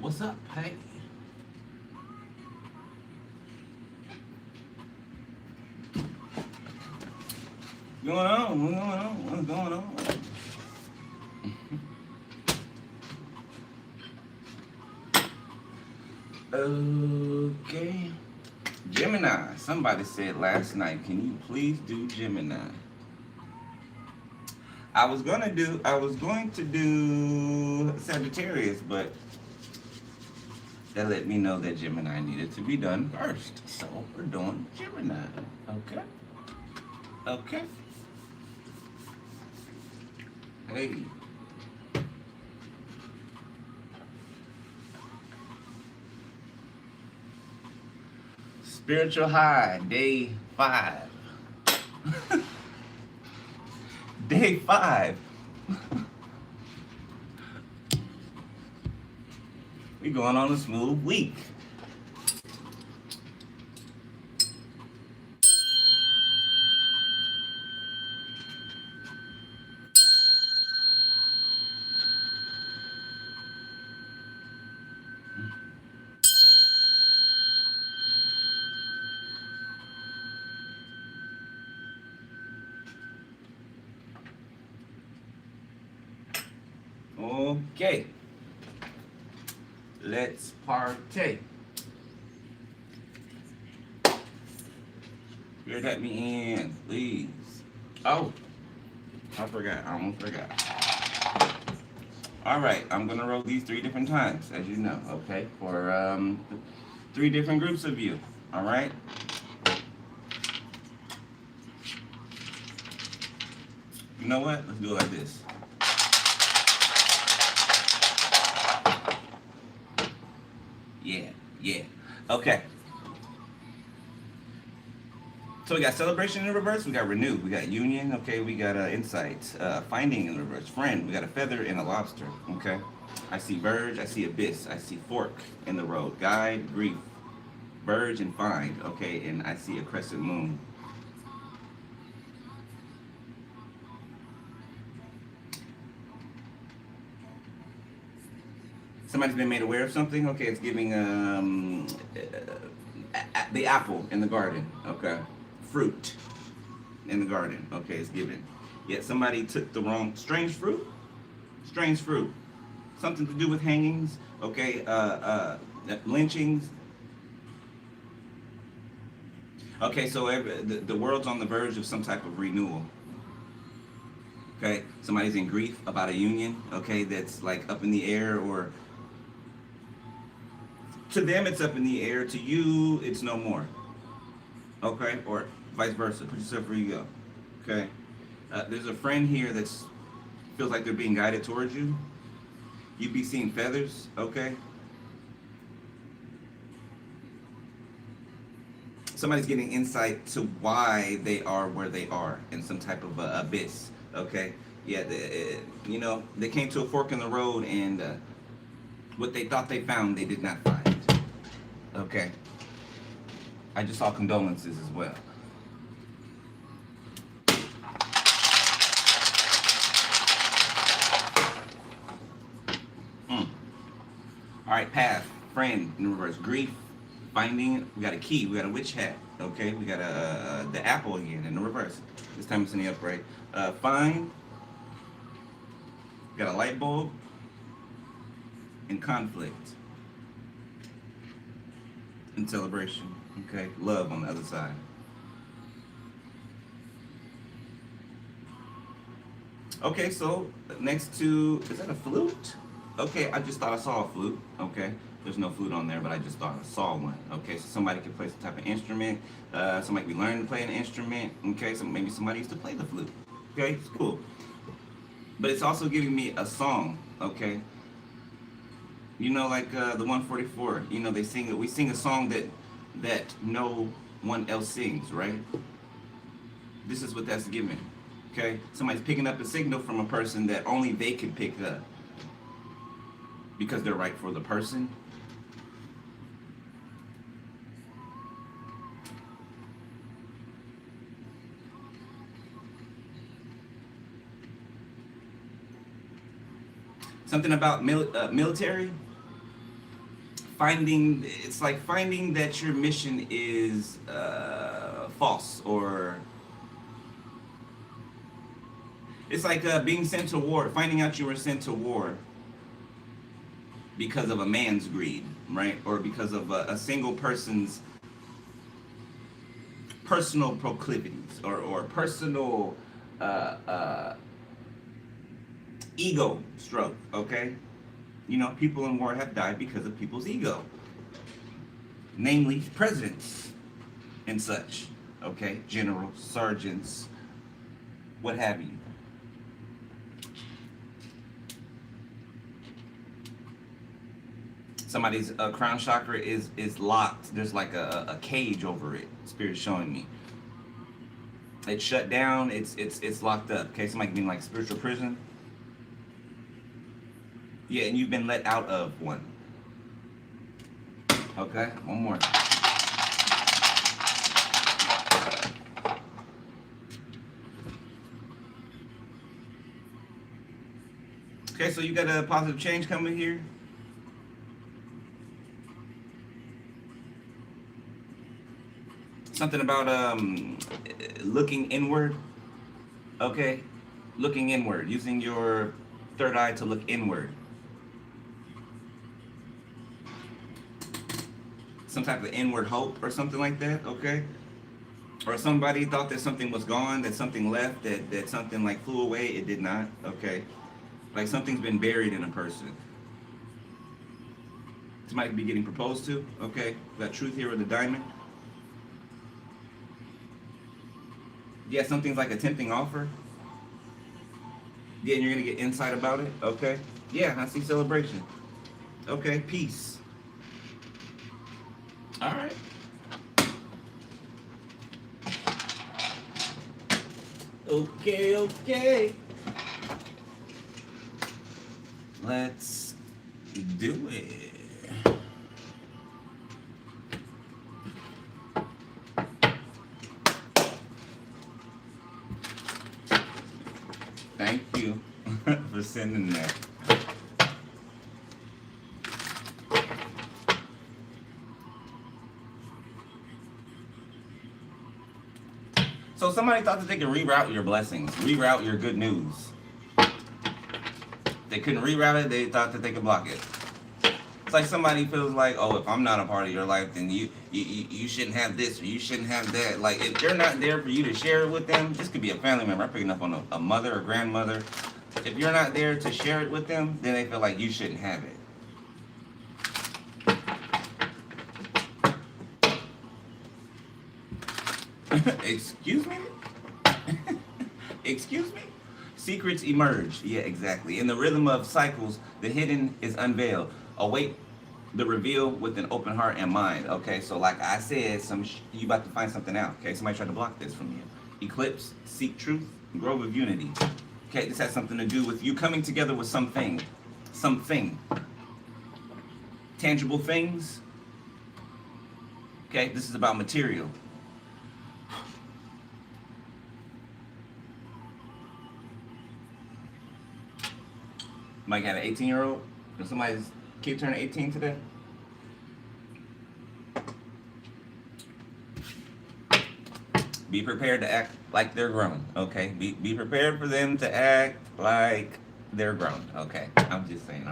What's up? Hey. What's going on? What's going on? What's going on? Okay. Gemini. Somebody said last night, can you please do Gemini? I was going to do Sagittarius, but that let me know that Gemini needed to be done first. So we're doing Gemini. Okay. Okay. Hey. Spiritual high, day 5. Day 5. We going on a smooth week. Okay. Let's partake. Spirit, let me in, please. Oh, I forgot. I almost forgot. All right, I'm gonna roll these 3 different times, as you know. Okay, for 3 different groups of you. All right. You know what? Let's do it like this. Yeah, yeah. Okay. So we got celebration in reverse, we got renew, we got union, okay, we got insight, finding in reverse, friend, we got a feather and a lobster, okay. I see verge, I see abyss, I see fork in the road, guide, grief, verge and find, okay, and I see a crescent moon. Somebody's been made aware of something, okay, it's giving the apple in the garden, okay. Fruit in the garden, okay, it's given. Yet somebody took the wrong, strange fruit, something to do with hangings, okay, lynchings. Okay, so the world's on the verge of some type of renewal. Okay, somebody's in grief about a union, okay, that's like up in the air, or to them it's up in the air, to you it's no more. Okay, or vice versa. Put yourself where you go. Okay, there's a friend here that feels like they're being guided towards you. You'd be seeing feathers. Okay, somebody's getting insight to why they are where they are in some type of abyss. Okay, yeah, you know, they came to a fork in the road, and what they thought they found, they did not find. Okay, I just saw condolences as well. All right, path, friend in reverse, grief, finding. We got a key. We got a witch hat. Okay, we got the apple again in the reverse. This time it's in the upright. Find. Got a light bulb. And conflict. And celebration. Okay, love on the other side. Okay, so next to, is that a flute? Okay, I just thought I saw a flute. Okay, there's no flute on there, but I just thought I saw one. Okay, so somebody could play some type of instrument. Somebody could learn to play an instrument. Okay, so maybe somebody used to play the flute. Okay, it's cool. But it's also giving me a song. Okay, you know, like the 144. You know, we sing a song that no one else sings, right? This is what that's giving. Okay, somebody's picking up a signal from a person that only they can pick up, because they're right for the person. Something about military. it's like finding that your mission is false, or it's like being sent to war, finding out you were sent to war because of a man's greed, right? Or because of a single person's personal proclivities, or personal ego stroke, okay? You know, people in war have died because of people's ego, namely presidents and such, okay? Generals, sergeants, what have you. Somebody's crown chakra is locked. There's like a cage over it. Spirit's showing me. It's shut down. It's locked up. Okay, somebody being like spiritual prison. Yeah, and you've been let out of one. Okay, one more. Okay, so you got a positive change coming here. Something about looking inward. Okay, looking inward, using your third eye to look inward. Some type of inward hope or something like that, okay? Or somebody thought that something was gone, that something left, that something like flew away. It did not, okay? Like something's been buried in a person. Somebody could be getting proposed to, okay? Got truth here with the diamond. Yeah, something's like a tempting offer. Yeah, and you're gonna get insight about it, okay? Yeah, I see celebration. Okay, peace. All right. Okay. Let's do it. Thank you for sending that. So somebody thought that they could reroute your blessings, reroute your good news. They couldn't reroute it, they thought that they could block it. It's like somebody feels like, oh, if I'm not a part of your life, then you shouldn't have this, or you shouldn't have that. Like, if they're not there for you to share it with them, this could be a family member. I'm picking up on a mother or grandmother. If you're not there to share it with them, then they feel like you shouldn't have it. Excuse me? Excuse me? Secrets emerge. Yeah, exactly. In the rhythm of cycles, the hidden is unveiled. Await the reveal with an open heart and mind. Okay, so like I said, you about to find something out. Okay, somebody tried to block this from you. Eclipse, seek truth, grove of unity. Okay, this has something to do with you coming together with something. Tangible things. Okay, this is about material. Mike had an 18-year-old. Did somebody's kid turn 18 today? Be prepared to act like they're grown, okay? Be prepared for them to act like they're grown, okay? I'm just saying.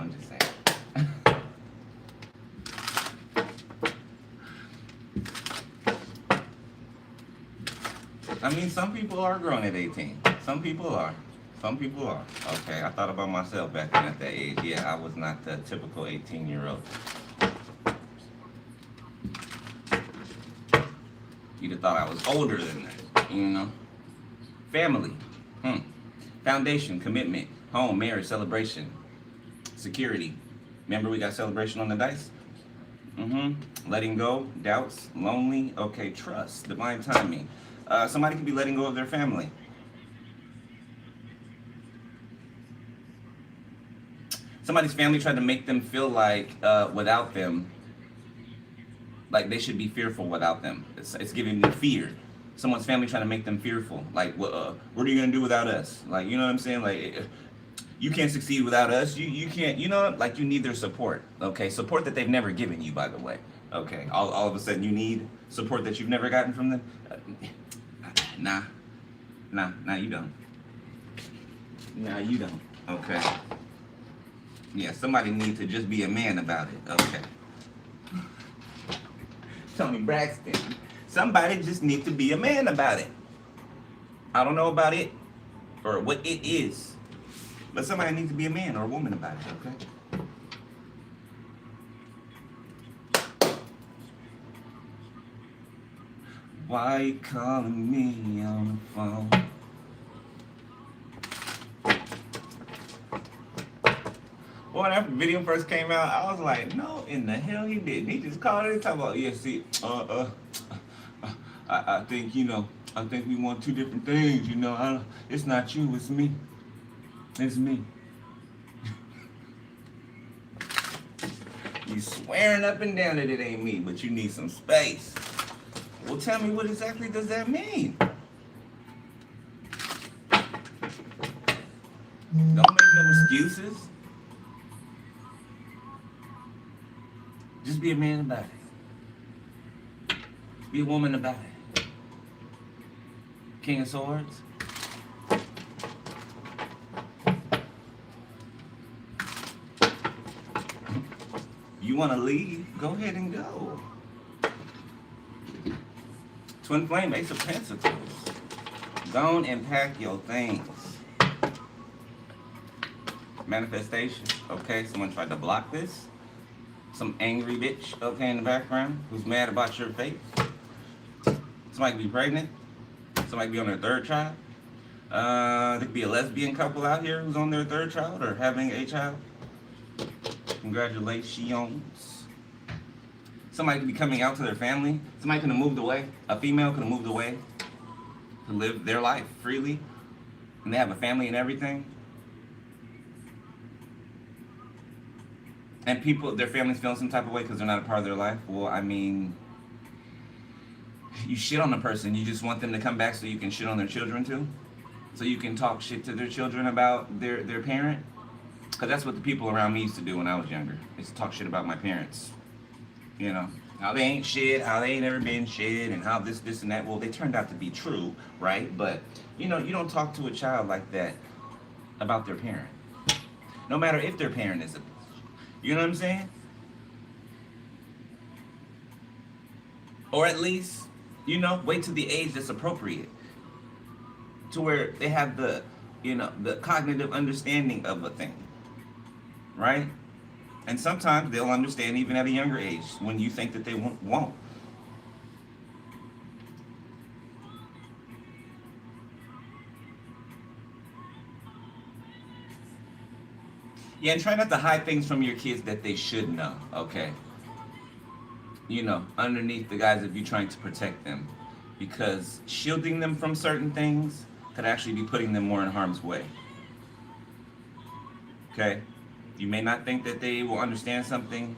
I mean, some people are grown at 18. Some people are. Okay, I thought about myself back then at that age. Yeah, I was not the typical 18-year-old. You'd have thought I was older than that, you know? Family. Foundation, commitment, home, marriage, celebration, security. Remember we got celebration on the dice? Letting go, doubts, lonely. Okay, trust, divine timing. Somebody could be letting go of their family. Somebody's family tried to make them feel like without them, like they should be fearful without them. It's giving them fear. Someone's family trying to make them fearful. Like, what are you gonna do without us? Like, you know what I'm saying? Like, you can't succeed without us. You can't, you know, like you need their support. Okay, support that they've never given you, by the way. Okay, all of a sudden you need support that you've never gotten from them. Nah, you don't. Nah, you don't. Okay. Yeah, somebody needs to just be a man about it. Okay. Tony Braxton. Somebody just needs to be a man about it. I don't know about it or what it is, but somebody needs to be a man or a woman about it, okay? Why you calling me on the phone? Well, when that video first came out, I was like, no, in the hell he didn't. He just called it and talked about, yeah, see, I think, you know, I think we want two different things, you know. It's not you, it's me. It's me. You swearing up and down that it ain't me, but you need some space. Well, tell me, what exactly does that mean? Don't make no excuses. Just be a man about it. Be a woman about it. King of Swords. You want to leave? Go ahead and go. Twin Flame, Ace of Pentacles. Go on and pack your things. Manifestation. Okay, someone tried to block this. Some angry bitch, okay, in the background, who's mad about your faith. Somebody could be pregnant. Somebody could be on their third child. There could be a lesbian couple out here who's on their third child or having a child. Congratulations. Somebody could be coming out to their family. Somebody could have moved away. A female could have moved away to live their life freely. And they have a family and everything. And people, their families feeling some type of way because they're not a part of their life. Well, I mean, you shit on a person. You just want them to come back so you can shit on their children too? So you can talk shit to their children about their parent? Because that's what the people around me used to do when I was younger. They used to talk shit about my parents. You know, how they ain't shit, how they ain't never been shit, and how this, and that. Well, they turned out to be true, right? But, you know, you don't talk to a child like that about their parent. No matter if their parent is a... You know what I'm saying? Or at least, you know, wait to the age that's appropriate. To where they have the, you know, the cognitive understanding of a thing. Right? And sometimes they'll understand even at a younger age when you think that they won't. Yeah, and try not to hide things from your kids that they should know, okay? You know, underneath the guise of you trying to protect them. Because shielding them from certain things could actually be putting them more in harm's way. Okay? You may not think that they will understand something,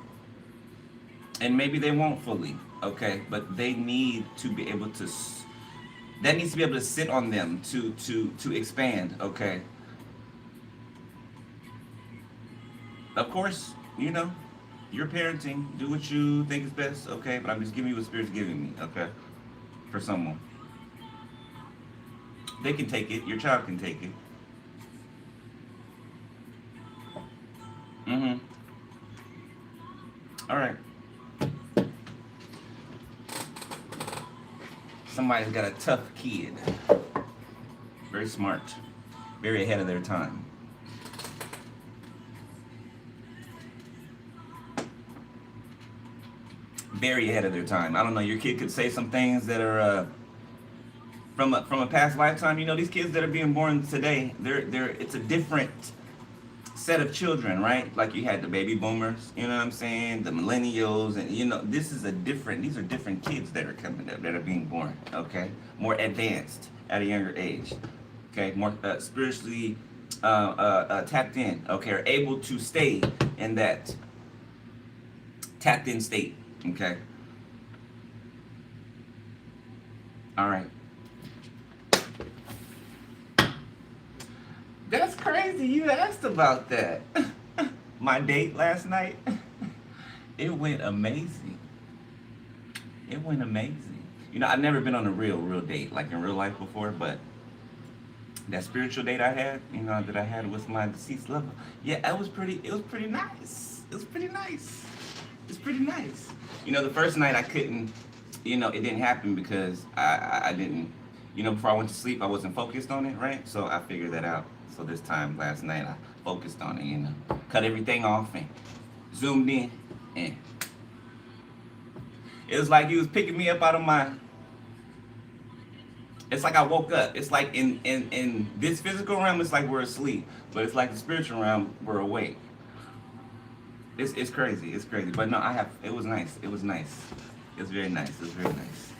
and maybe they won't fully, okay? But they need to be able to, that needs to be able to sit on them to expand, okay? Of course, you know, you're parenting. Do what you think is best, okay? But I'm just giving you what Spirit's giving me, okay? For someone. They can take it. Your child can take it. All right. Somebody's got a tough kid. Very smart. Very ahead of their time. Very ahead of their time. I don't know, your kid could say some things that are from a past lifetime. You know, these kids that are being born today, it's a different set of children, right? Like you had the baby boomers, you know what I'm saying? The millennials, and you know, these are different kids that are coming up, that are being born, okay? More advanced at a younger age, okay? More spiritually tapped in, okay? Are able to stay in that tapped in state. Okay. All right. That's crazy you asked about that. My date last night, it went amazing. It went amazing. You know, I've never been on a real date, like in real life before, but that spiritual date I had, you know, that I had with my deceased lover, yeah, it was pretty nice. It was pretty nice. It's pretty nice. You know, the first night I couldn't, you know, it didn't happen because I didn't, you know, before I went to sleep, I wasn't focused on it, right? So I figured that out. So this time, last night, I focused on it, you know, cut everything off and zoomed in, and it was like he was picking me up out of my, it's like I woke up. It's like in this physical realm, it's like we're asleep, but it's like the spiritual realm, we're awake. It's crazy. It's crazy. But no, it was nice. It was nice. It was very nice. It was very nice.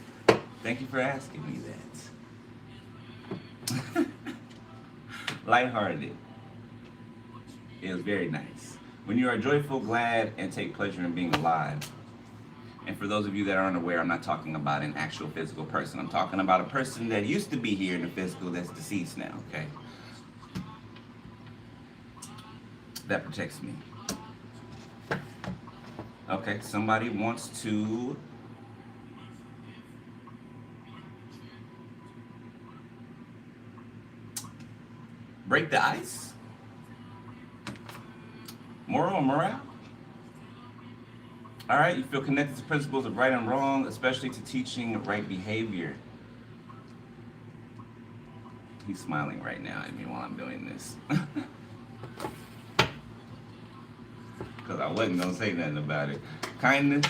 Thank you for asking me that. Lighthearted. It was very nice. When you are joyful, glad, and take pleasure in being alive. And for those of you that aren't aware, I'm not talking about an actual physical person. I'm talking about a person that used to be here in the physical that's deceased now, okay? That protects me. Okay, somebody wants to break the ice? Morale? All right, you feel connected to principles of right and wrong, especially to teaching right behavior. He's smiling right now at me while I'm doing this. Because I wasn't going to say nothing about it. Kindness.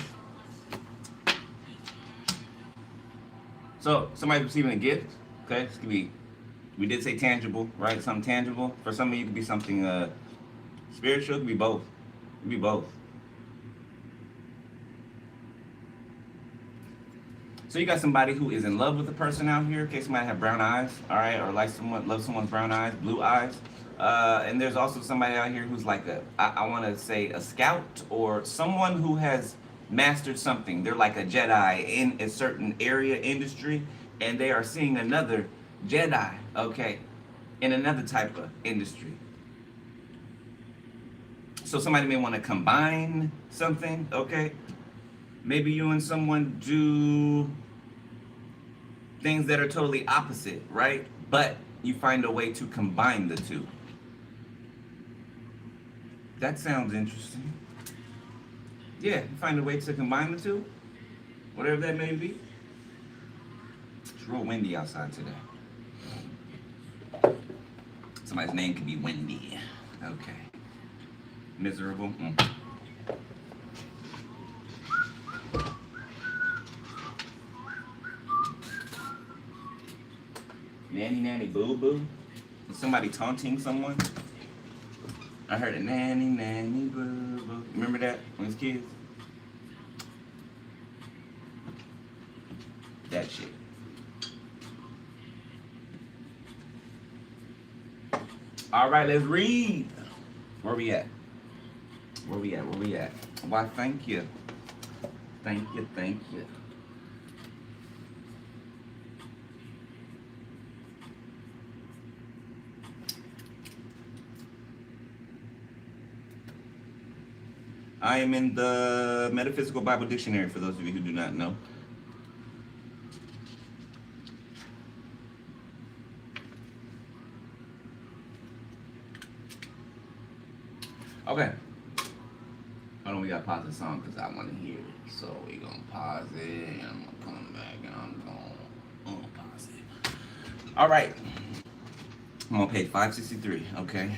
So, somebody receiving a gift, okay? This could be, we did say tangible, right? Something tangible. For some of you, it could be something spiritual. It could be both. It could be both. So you got somebody who is in love with a person out here. Okay, somebody have brown eyes, all right, or like someone, love someone's brown eyes, blue eyes. And there's also somebody out here who's like I want to say a scout, or someone who has mastered something. They're like a Jedi in a certain area, industry, and they are seeing another Jedi, okay, in another type of industry. So somebody may want to combine something, okay? Maybe you and someone do things that are totally opposite, right? But you find a way to combine the two. That sounds interesting. Yeah, you find a way to combine the two, whatever that may be. It's real windy outside today. Somebody's name could be Wendy. Okay. Miserable. Nanny boo boo. Is somebody taunting someone? I heard a nanny boo boo. Remember that when we was kids? That shit. All right, let's read. Where we at? Why, thank you. Thank you. I am in the Metaphysical Bible Dictionary, for those of you who do not know. Okay. Hold on, we gotta pause the song because I want to hear it. So we gonna pause it, and I'm gonna come back, and I'm gonna unpause it. All right. I'm on page 563. Okay.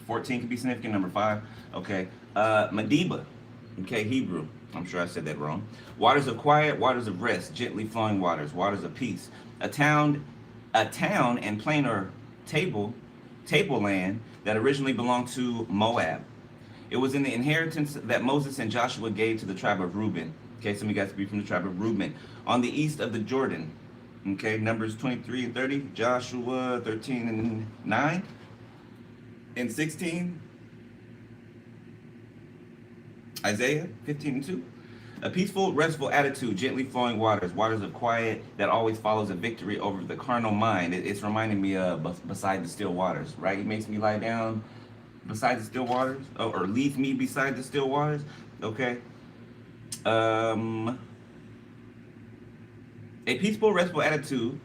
14 could be significant. Number 5. Okay. Mediba. Okay, Hebrew. I'm sure I said that wrong. Waters of quiet, waters of rest, gently flowing waters, waters of peace. A town and plain or tableland that originally belonged to Moab. It was in the inheritance that Moses and Joshua gave to the tribe of Reuben. Okay, some of you guys be from the tribe of Reuben. On the east of the Jordan. Okay, Numbers 23 and 30, Joshua 13 and 9, and 16, Isaiah 15 and 2. A peaceful, restful attitude, gently flowing waters, waters of quiet that always follows a victory over the carnal mind. It's reminding me of beside the still waters, right? It makes me lie down beside the still waters, or leads me beside the still waters. Okay. A peaceful, restful attitude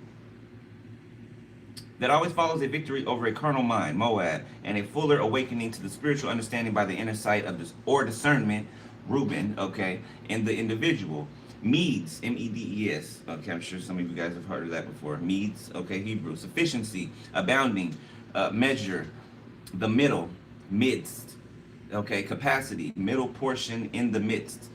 that always follows a victory over a carnal mind, Moab, and a fuller awakening to the spiritual understanding by the inner sight of this or discernment, Reuben, okay, in the individual. Medes, M-E-D-E-S. Okay, I'm sure some of you guys have heard of that before. Medes, okay, Hebrew. Sufficiency, abounding, measure, the middle, midst, okay, capacity, middle portion in the midst.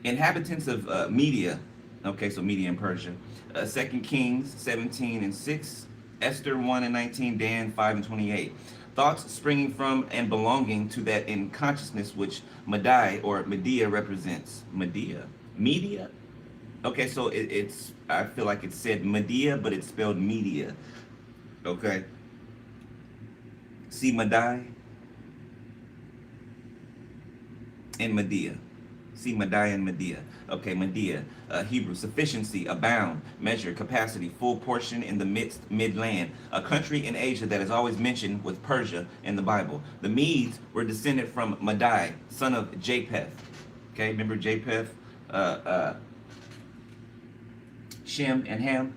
Inhabitants of Media, okay, so Media in Persia. 2 Kings 17 and 6. Esther 1 and 19, Dan 5 and 28. Thoughts springing from and belonging to that in consciousness which Madai or Medea represents. Medea? Media? Okay, so it's, I feel like it said Medea, but it's spelled media. Okay. See Madai and Medea. See Madai and Medea. Okay, Medea, Hebrew, sufficiency, abound, measure, capacity, full portion in the midst, midland, a country in Asia that is always mentioned with Persia in the Bible. The Medes were descended from Madai, son of Japheth. Okay, remember Japheth, Shem and Ham?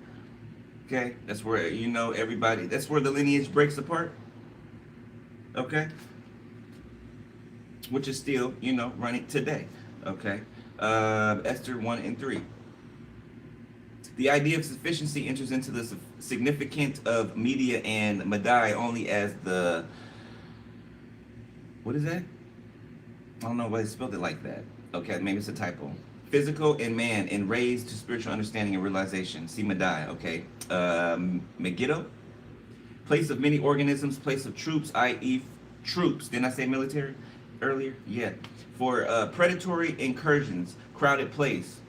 Okay, that's where, you know, everybody, that's where the lineage breaks apart. Okay? Which is still, you know, running today. Okay? Esther 1 and 3. The idea of sufficiency enters into the significance of Media and Madai only as the, what is that? I don't know why they spelled it like that. Okay, maybe it's a typo. Physical and man and raised to spiritual understanding and realization. See Madai, okay. Megiddo, place of many organisms, place of troops, i.e. troops. Didn't I say military earlier? Yeah. For predatory incursions, crowded place.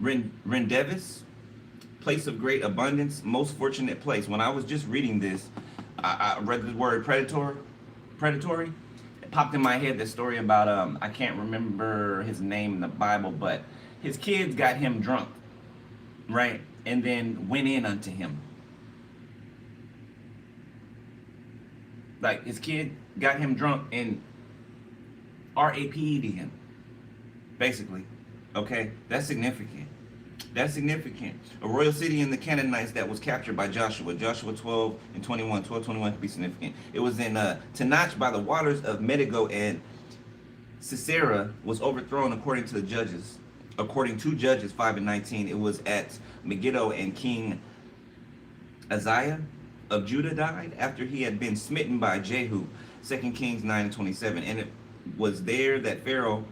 Rendevis, place of great abundance, most fortunate place. When I was just reading this, I read the word predatory. It popped in my head the story about, I can't remember his name in the Bible, but his kids got him drunk, right? And then went in unto him. Like, his kid got him drunk and RAP'd him, basically. Okay, that's significant. That's significant. A royal city in the Canaanites that was captured by Joshua. Joshua 12 and 21. 12:21 could be significant. It was in Tanach by the waters of Megiddo, and Sisera was overthrown according to the Judges. According to Judges 5 and 19, it was at Megiddo, and King Uzziah of Judah died after he had been smitten by Jehu. 2 Kings 9 and 27. And it was there that Pharaoh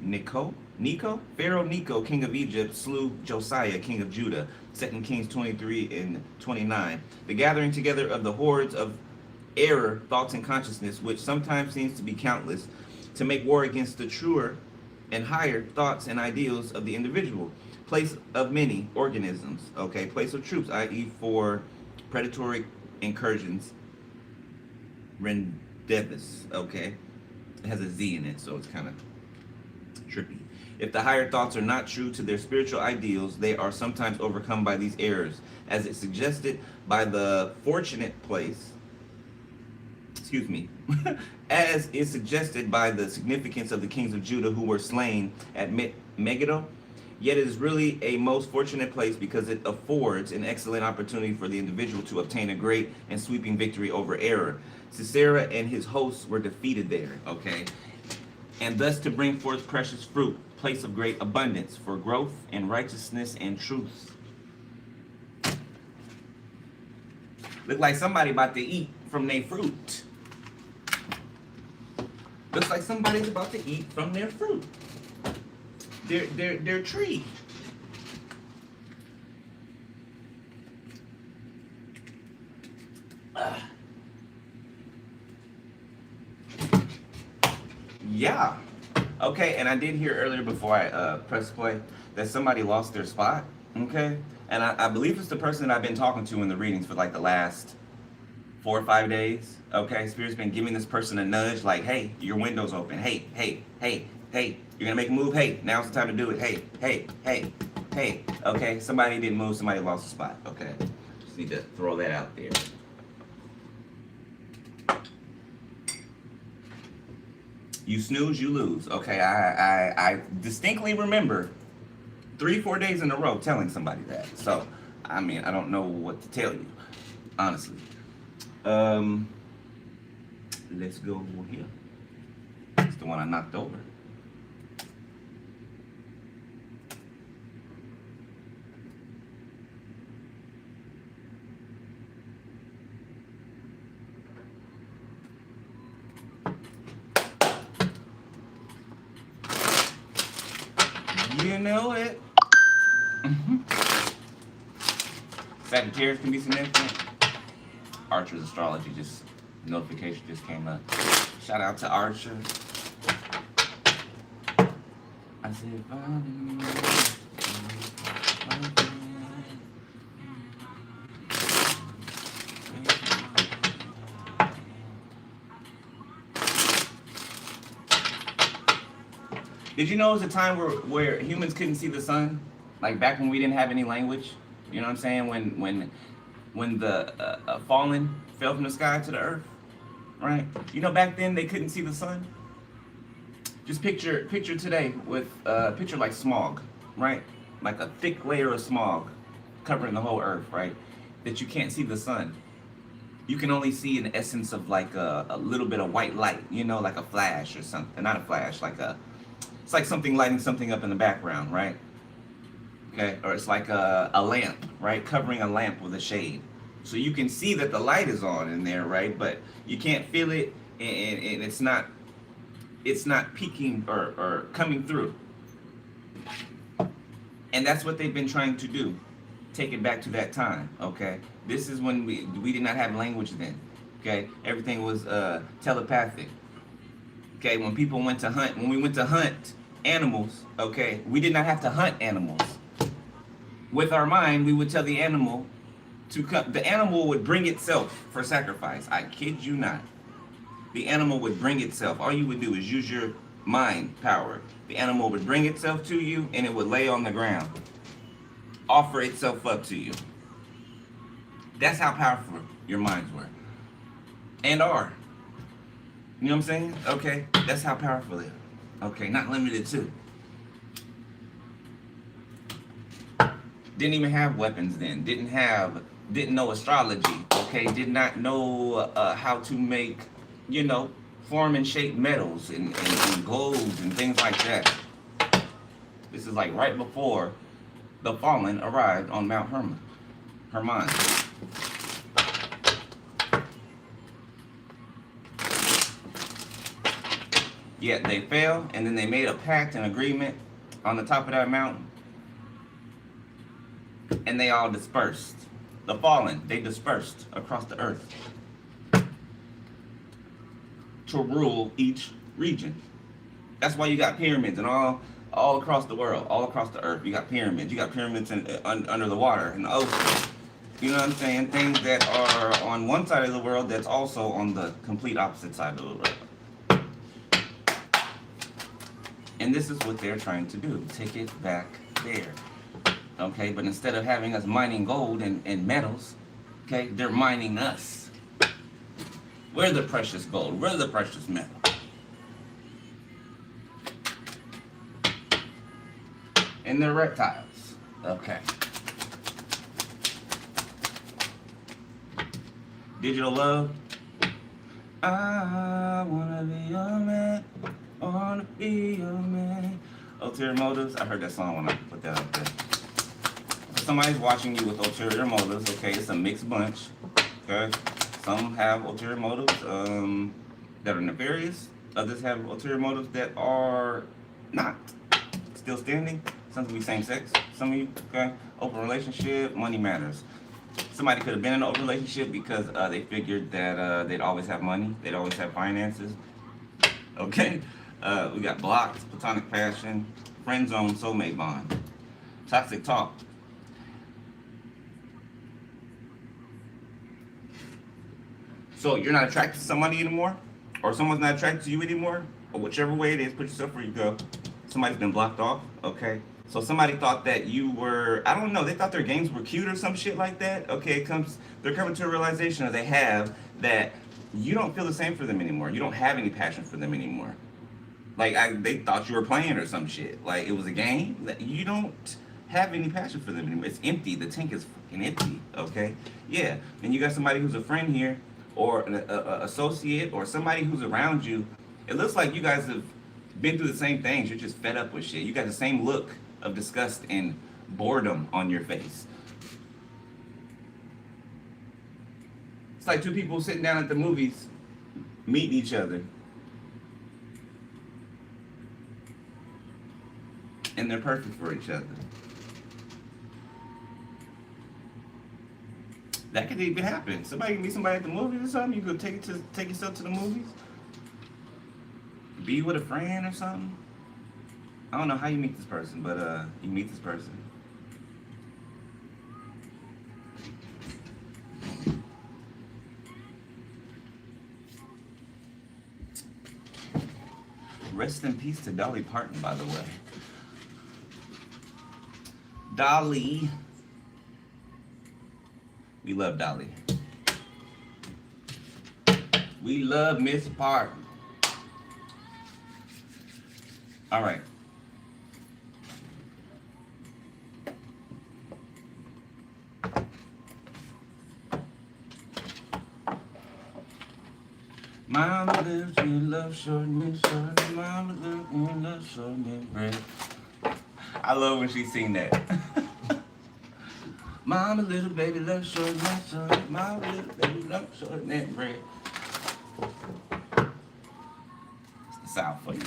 Necho, king of Egypt, slew Josiah, king of Judah. 2 Kings 23 and 29. The gathering together of the hordes of error, thoughts, and consciousness, which sometimes seems to be countless, to make war against the truer and higher thoughts and ideals of the individual. Place of many organisms, okay, place of troops, i.e. for predatory incursions. Rendevis, okay. It has a Z in it, so it's kind of trippy. If the higher thoughts are not true to their spiritual ideals, they are sometimes overcome by these errors, as it's suggested by the fortunate place, as is suggested by the significance of the kings of Judah who were slain at Megiddo. Yet it is really a most fortunate place because it affords an excellent opportunity for the individual to obtain a great and sweeping victory over error. Sisera and his hosts were defeated there, okay? And thus to bring forth precious fruit, place of great abundance for growth and righteousness and truth. Look like somebody about to eat from their fruit. Looks like somebody's about to eat from their fruit. Their tree. Yeah. Okay, and I did hear earlier before I pressed play that somebody lost their spot. Okay, and I believe it's the person that I've been talking to in the readings for like the last 4 or 5 days. Okay, Spirit's been giving this person a nudge, like, hey, your window's open. Hey, Hey, you're gonna make a move. Hey, now's the time to do it. Hey, hey, hey, hey. Okay, somebody didn't move. Somebody lost a spot. Okay, just need to throw that out there. You snooze, you lose. Okay, I distinctly remember 3-4 days in a row telling somebody that. So, I mean, I don't know what to tell you, honestly. Let's go here. It's the one I knocked over. You know it. Sagittarius can be significant. Archer's astrology just notification just came up. Shout out to Archer. I said, did you know it was a time where humans couldn't see the sun? Like back when we didn't have any language? You know what I'm saying? When the fallen fell from the sky to the earth, right? You know back then they couldn't see the sun? Just picture today with picture like smog, right? Like a thick layer of smog covering the whole earth, right? That you can't see the sun. You can only see an essence of like a little bit of white light, you know, like a flash or something. Not a flash, like it's like something lighting something up in the background, right? Okay, or it's like a lamp, right? Covering a lamp with a shade. So you can see that the light is on in there, right? But you can't feel it, and it's not peeking or coming through. And that's what they've been trying to do. Take it back to that time, okay? This is when we did not have language then, okay? Everything was telepathic. Okay, when people went to hunt, when we went to hunt animals, okay, we did not have to hunt animals. With our mind, we would tell the animal to come. The animal would bring itself for sacrifice. I kid you not. The animal would bring itself. All you would do is use your mind power. The animal would bring itself to you and it would lay on the ground. Offer itself up to you. That's how powerful your minds were. And are. You know what I'm saying? Okay, that's how powerful they are. Okay, not limited to. Didn't even have weapons then. Didn't know astrology. Okay, did not know how to make, you know, form and shape metals and golds and things like that. This is like right before the fallen arrived on Mount Hermon. Yet they fell, and then they made a pact, an agreement on the top of that mountain. And they all dispersed. The fallen, they dispersed across the earth to rule each region. That's why you got pyramids and all across the world, all across the earth. You got pyramids. You got pyramids under the water, in the ocean. You know what I'm saying? Things that are on one side of the world that's also on the complete opposite side of the world. And this is what they're trying to do. Take it back there. Okay, but instead of having us mining gold and metals, okay, they're mining us. We're the precious gold. We're the precious metal. And they're reptiles. Okay. Digital love. I wanna be your man. I wanna be your man. Ulterior motives. I heard that song when I put that up there. Somebody's watching you with ulterior motives. Okay, it's a mixed bunch. Okay, some have ulterior motives that are nefarious. Others have ulterior motives that are not. Still standing. Some can be same sex. Some of you, okay, open relationship. Money matters. Somebody could have been in an open relationship because they figured that they'd always have money. They'd always have finances. Okay, we got blocked, platonic passion, friend zone, soulmate bond, toxic talk. So you're not attracted to somebody anymore? Or someone's not attracted to you anymore? or whichever way it is, put yourself where you go. Somebody's been blocked off, okay? So somebody thought that you were, I don't know, they thought their games were cute or some shit like that. Okay, they're coming to a realization, or they have, that you don't feel the same for them anymore. You don't have any passion for them anymore. Like, they thought you were playing or some shit. Like, it was a game. You don't have any passion for them anymore. It's empty. The tank is fucking empty, okay? Yeah, and you got somebody who's a friend here, or an associate, or somebody who's around you. It looks like you guys have been through the same things. You're just fed up with shit. You got the same look of disgust and boredom on your face. It's like two people sitting down at the movies, meeting each other, and they're perfect for each other. That could even happen. Somebody can meet somebody at the movies or something. You could take yourself to the movies. Be with a friend or something. I don't know how you meet this person, but you meet this person. Rest in peace to Dolly Parton, by the way. Dolly. We love Dolly. We love Miss Parton. All right. Mama lives in love, short and short. Mama lives in love, short and bread. I love when she sing that. Mama little baby love short and short. Mama little baby love short and bread. It's the South for you.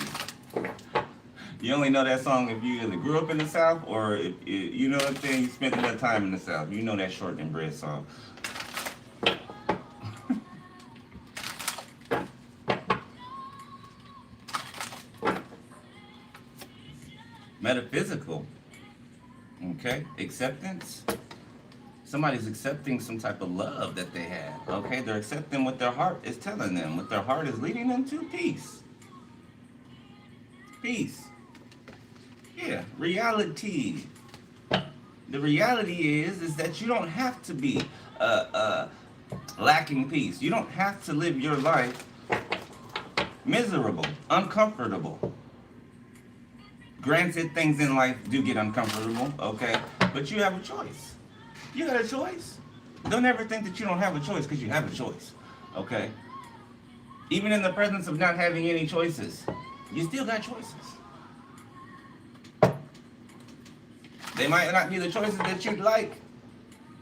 You only know that song if you either grew up in the South, or if you know what I'm saying, you spent enough time in the South. You know that short and bread song. Metaphysical, okay? Acceptance. Somebody's accepting some type of love that they have, okay? They're accepting what their heart is telling them, what their heart is leading them to. Peace. Peace. Yeah, reality. The reality is that you don't have to be lacking peace. You don't have to live your life miserable, uncomfortable. Granted, things in life do get uncomfortable, okay? But you have a choice. You got a choice. Don't ever think that you don't have a choice, because you have a choice, okay? Even in the presence of not having any choices, you still got choices. They might not be the choices that you'd like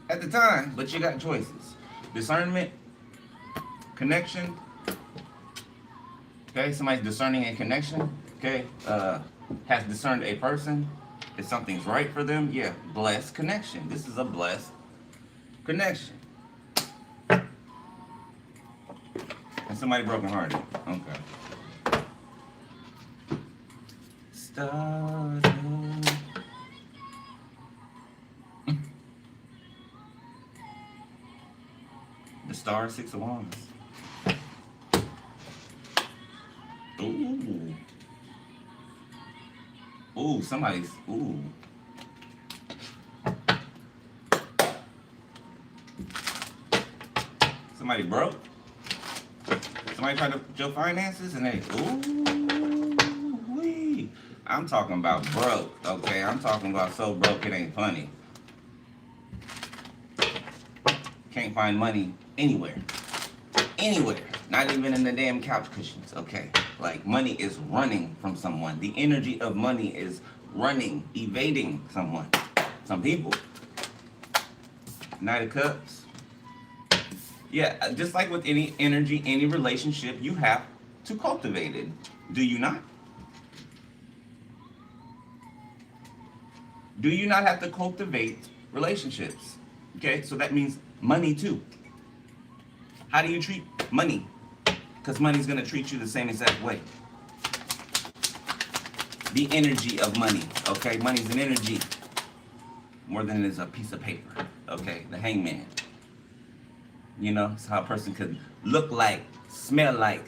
at the time, but you got choices. Discernment, connection, okay? Somebody's discerning a connection, okay? Has discerned a person. If something's right for them, yeah, blessed connection. This is a blessed connection. And somebody brokenhearted. Okay. Started. The Star, Six of Wands. Ooh. Ooh, somebody's, ooh. Somebody broke. Somebody tried to put your finances and they, ooh, wee. I'm talking about broke, okay? I'm talking about so broke it ain't funny. Can't find money anywhere. Anywhere. Not even in the damn couch cushions, okay? Like, money is running from someone. The energy of money is running, evading someone. Some people. Knight of Cups. Yeah, just like with any energy, any relationship, you have to cultivate it. Do you not? Do you not have to cultivate relationships? Okay, so that means money too. How do you treat money? Because money's going to treat you the same exact way. The energy of money, okay? Money's an energy more than it is a piece of paper, okay? The hangman. You know, it's how a person could look like, smell like,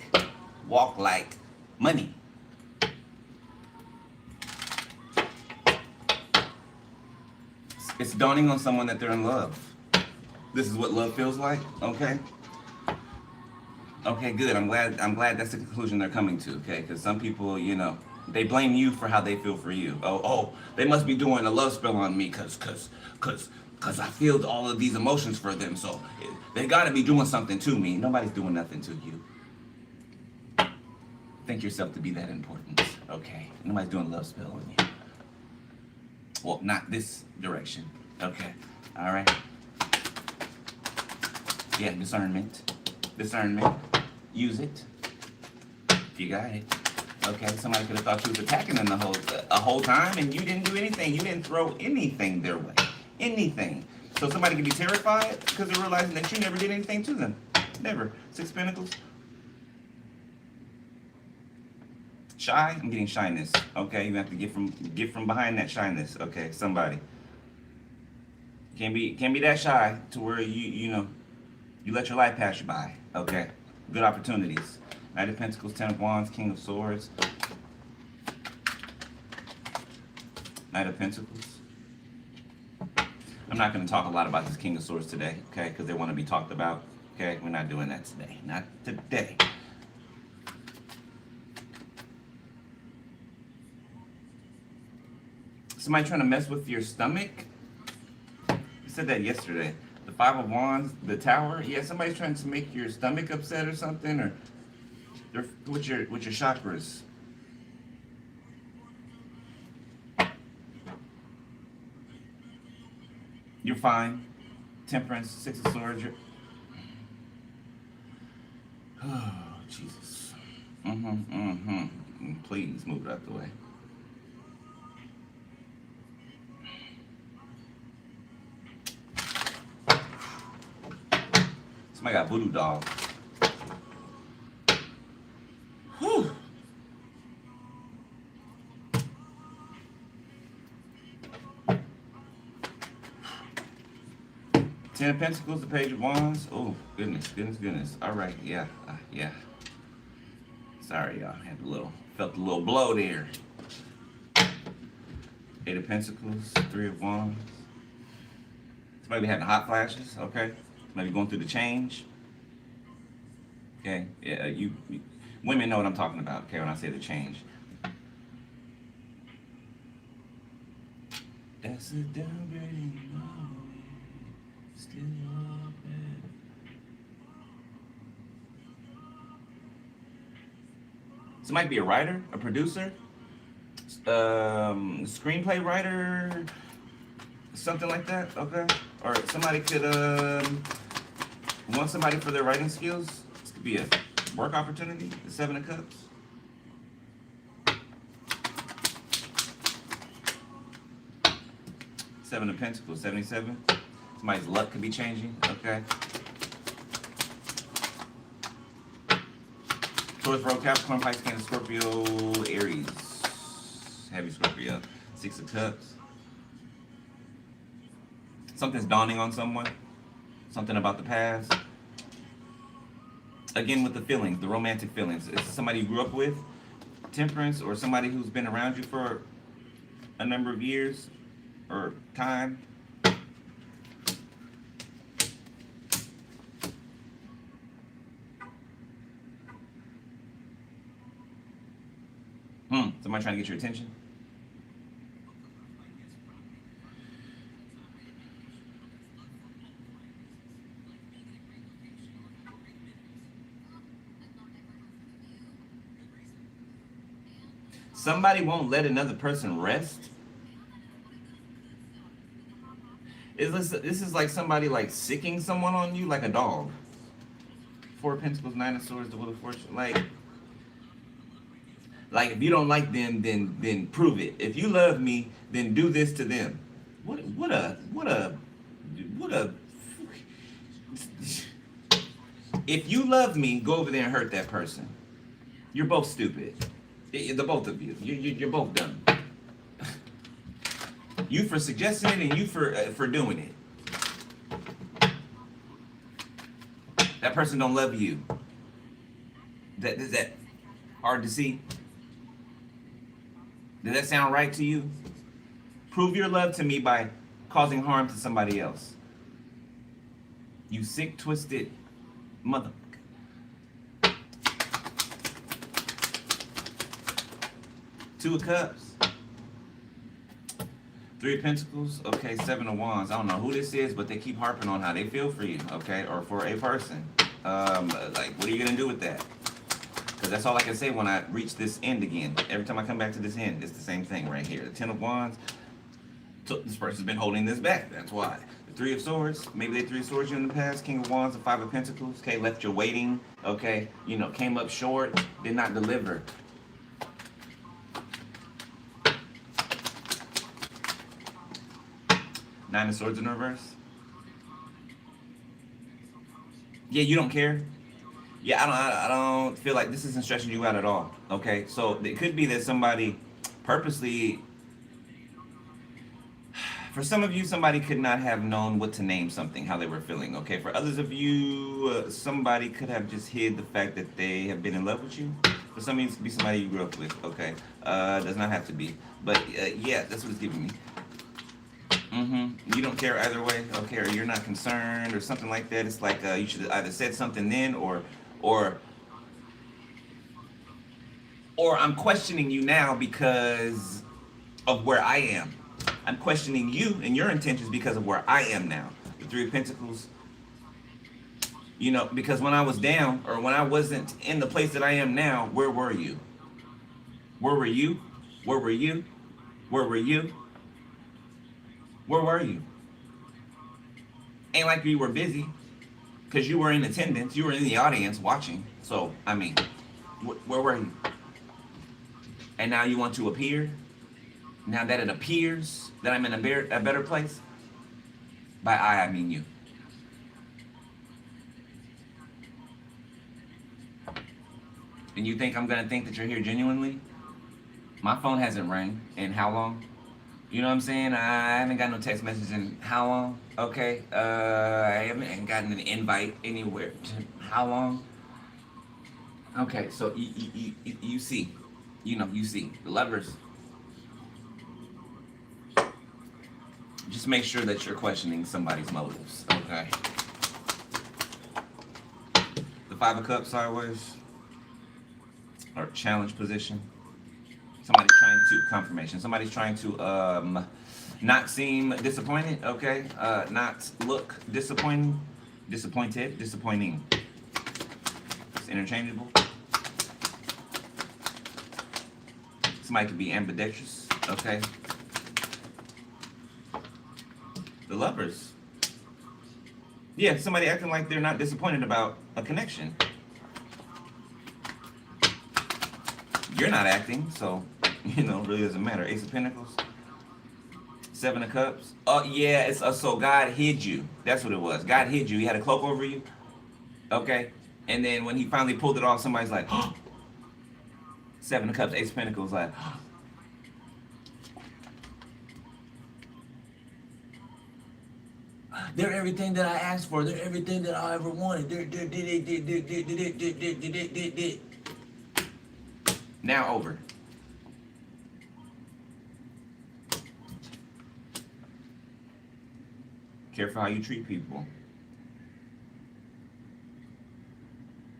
walk like money, dawning on someone that they're in love. This is what love feels like, okay? Okay, good. I'm glad that's the conclusion they're coming to, okay? Because some people, you know, they blame you for how they feel for you. Oh, they must be doing a love spell on me cause I feel all of these emotions for them. So they gotta be doing something to me. Nobody's doing nothing to you. Think yourself to be that important, okay? Nobody's doing a love spell on you. Well, not this direction, okay? All right. Yeah, discernment. Use it. You got it. Okay, somebody could have thought you was attacking them a whole time, and you didn't do anything. You didn't throw anything their way. Anything. So somebody could be terrified because they're realizing that you never did anything to them. Never. 6 Pentacles. Shy. I'm getting shyness. Okay, you have to get from behind that shyness. Okay, somebody. Can't be that shy to where you let your life pass you by. Okay, good opportunities. Knight of Pentacles, 10 of Wands, King of Swords. Knight of Pentacles. I'm not going to talk a lot about this King of Swords today, okay, because they want to be talked about. Okay, we're not doing that today. Not today. Somebody trying to mess with your stomach? You said that yesterday. The 5 of Wands, the Tower. Yeah, somebody's trying to make your stomach upset or something, or with your chakras. You're fine. Temperance, 6 of Swords. Oh, Jesus. Please move it out the way. Somebody got voodoo doll. Whew. Ten of Pentacles, the Page of Wands. Oh, goodness. All right, yeah. Sorry, y'all. Felt a little blow there. 8 of Pentacles, 3 of Wands. Somebody be having hot flashes, okay? Maybe going through the change. Okay, yeah, you women know what I'm talking about, okay, when I say the change. That's a downgrading, still open. This might be a writer, a producer, screenplay writer, something like that, okay? Or somebody could want somebody for their writing skills. This could be a work opportunity. The 7 of Cups. Seven of Pentacles, 77. Somebody's luck could be changing, okay? Taurus, Virgo, Capricorn, Pisces, Cancer, Scorpio, Aries. Heavy Scorpio. 6 of Cups. Something's dawning on someone. Something about the past. Again, with the feelings, the romantic feelings. It's somebody you grew up with, Temperance, or somebody who's been around you for a number of years or time. Somebody trying to get your attention. Somebody won't let another person rest. This is like somebody like sicking someone on you like a dog. 4 of Pentacles, 9 of Swords, the Wheel of Fortune. Like if you don't like them, then prove it. If you love me, then do this to them. What a. If you love me, go over there and hurt that person. You're both stupid. The both of you. You're both dumb. You for suggesting it and you for doing it. That person don't love you. Is that hard to see? Does that sound right to you? Prove your love to me by causing harm to somebody else. You sick, twisted mother. Two of Cups. Three of Pentacles. Okay, Seven of Wands. I don't know who this is, but they keep harping on how they feel for you, okay, or for a person. Like, what are you gonna do with that? Because that's all I can say when I reach this end again. Every time I come back to this end, it's the same thing right here. The Ten of Wands. So this person's been holding this back. That's why. The Three of Swords. Maybe they Three of Swords you in the past. King of Wands. The Five of Pentacles. Okay, left you waiting. Okay, you know, came up short. Did not deliver. Nine of Swords in reverse. Yeah, you don't care. Yeah, I don't feel like this isn't stressing you out at all. Okay, so it could be that somebody purposely, for some of you, somebody could not have known what to name something, how they were feeling. Okay, for others of you, somebody could have just hid the fact that they have been in love with you. For some of you, it could be somebody you grew up with. Okay, does not have to be, but yeah, that's what it's giving me. You don't care either way, okay, or you're not concerned or something like that. It's like you should have either said something then or I'm questioning you now because of where I am. I'm questioning you and your intentions because of where I am now. The Three of Pentacles. You know, because when I was down or when I wasn't in the place that I am now, where were you? Where were you? Where were you? Where were you? Where were you? Ain't like you were busy, because you were in attendance, you were in the audience watching. So, I mean, where were you? And now you want to appear? Now that it appears that I'm in a better place? By I mean you. And you think I'm going to think that you're here genuinely? My phone hasn't rang in how long? You know what I'm saying? I haven't got no text message in how long? Okay. I haven't gotten an invite anywhere. How long? Okay, so you see. You know, you see. The Lovers. Just make sure that you're questioning somebody's motives. Okay. The Five of Cups sideways. Or challenge position. Somebody's trying to, confirmation, somebody's trying to not seem disappointed, okay? Not look disappointing, disappointed, disappointing. It's interchangeable. Somebody could be ambidextrous, okay? The Lovers. Yeah, somebody acting like they're not disappointed about a connection. You're not acting, so, you know, really doesn't matter. Ace of Pentacles. Seven of Cups. Oh, yeah, it's so God hid you. That's what it was. God hid you. He had a cloak over you. Okay? And then when he finally pulled it off, somebody's like, oh. Seven of Cups, Ace of Pentacles, like, oh. They're everything that I asked for. They're everything that I ever wanted. Now over. Careful how you treat people.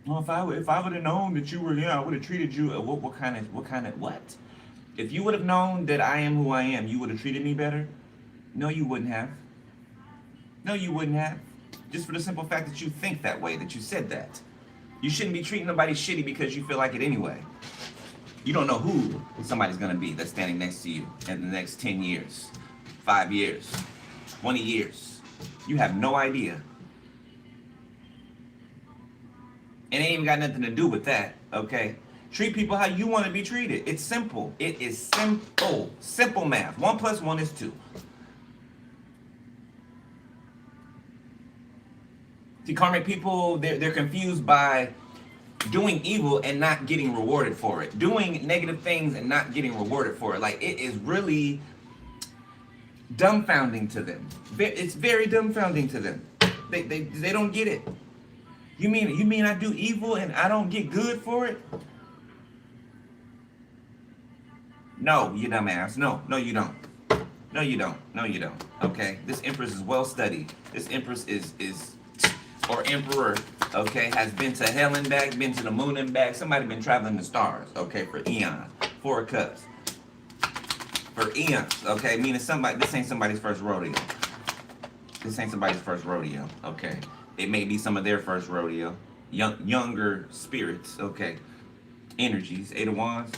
Well, if I would have known that you were, I would have treated you. What kind of? If you would have known that I am who I am, you would have treated me better. No, you wouldn't have. No, you wouldn't have. Just for the simple fact that you think that way, that you said that. You shouldn't be treating nobody shitty because you feel like it anyway. You don't know who somebody's going to be that's standing next to you in the next 10 years, 5 years, 20 years. You have no idea. And it ain't even got nothing to do with that, okay? Treat people how you want to be treated. It's simple. It is simple. Simple math. 1 + 1 is 2. See, karmic people, they're confused by doing evil and not getting rewarded for it. Doing negative things and not getting rewarded for it. Like, it is really dumbfounding to them. It's very dumbfounding to them. They don't get it. You mean I do evil and I don't get good for it? No, you dumbass. No, you don't. No, you don't. No, you don't. Okay, this Empress is well studied. This Empress is or Emperor. Okay, has been to hell and back, been to the moon and back. Somebody been traveling the stars. Okay, for eons. Four of Cups. For eons. Okay, meaning somebody. This ain't somebody's first rodeo. This ain't somebody's first rodeo. Okay, it may be some of their first rodeo. Younger spirits. Okay, energies. Eight of Wands.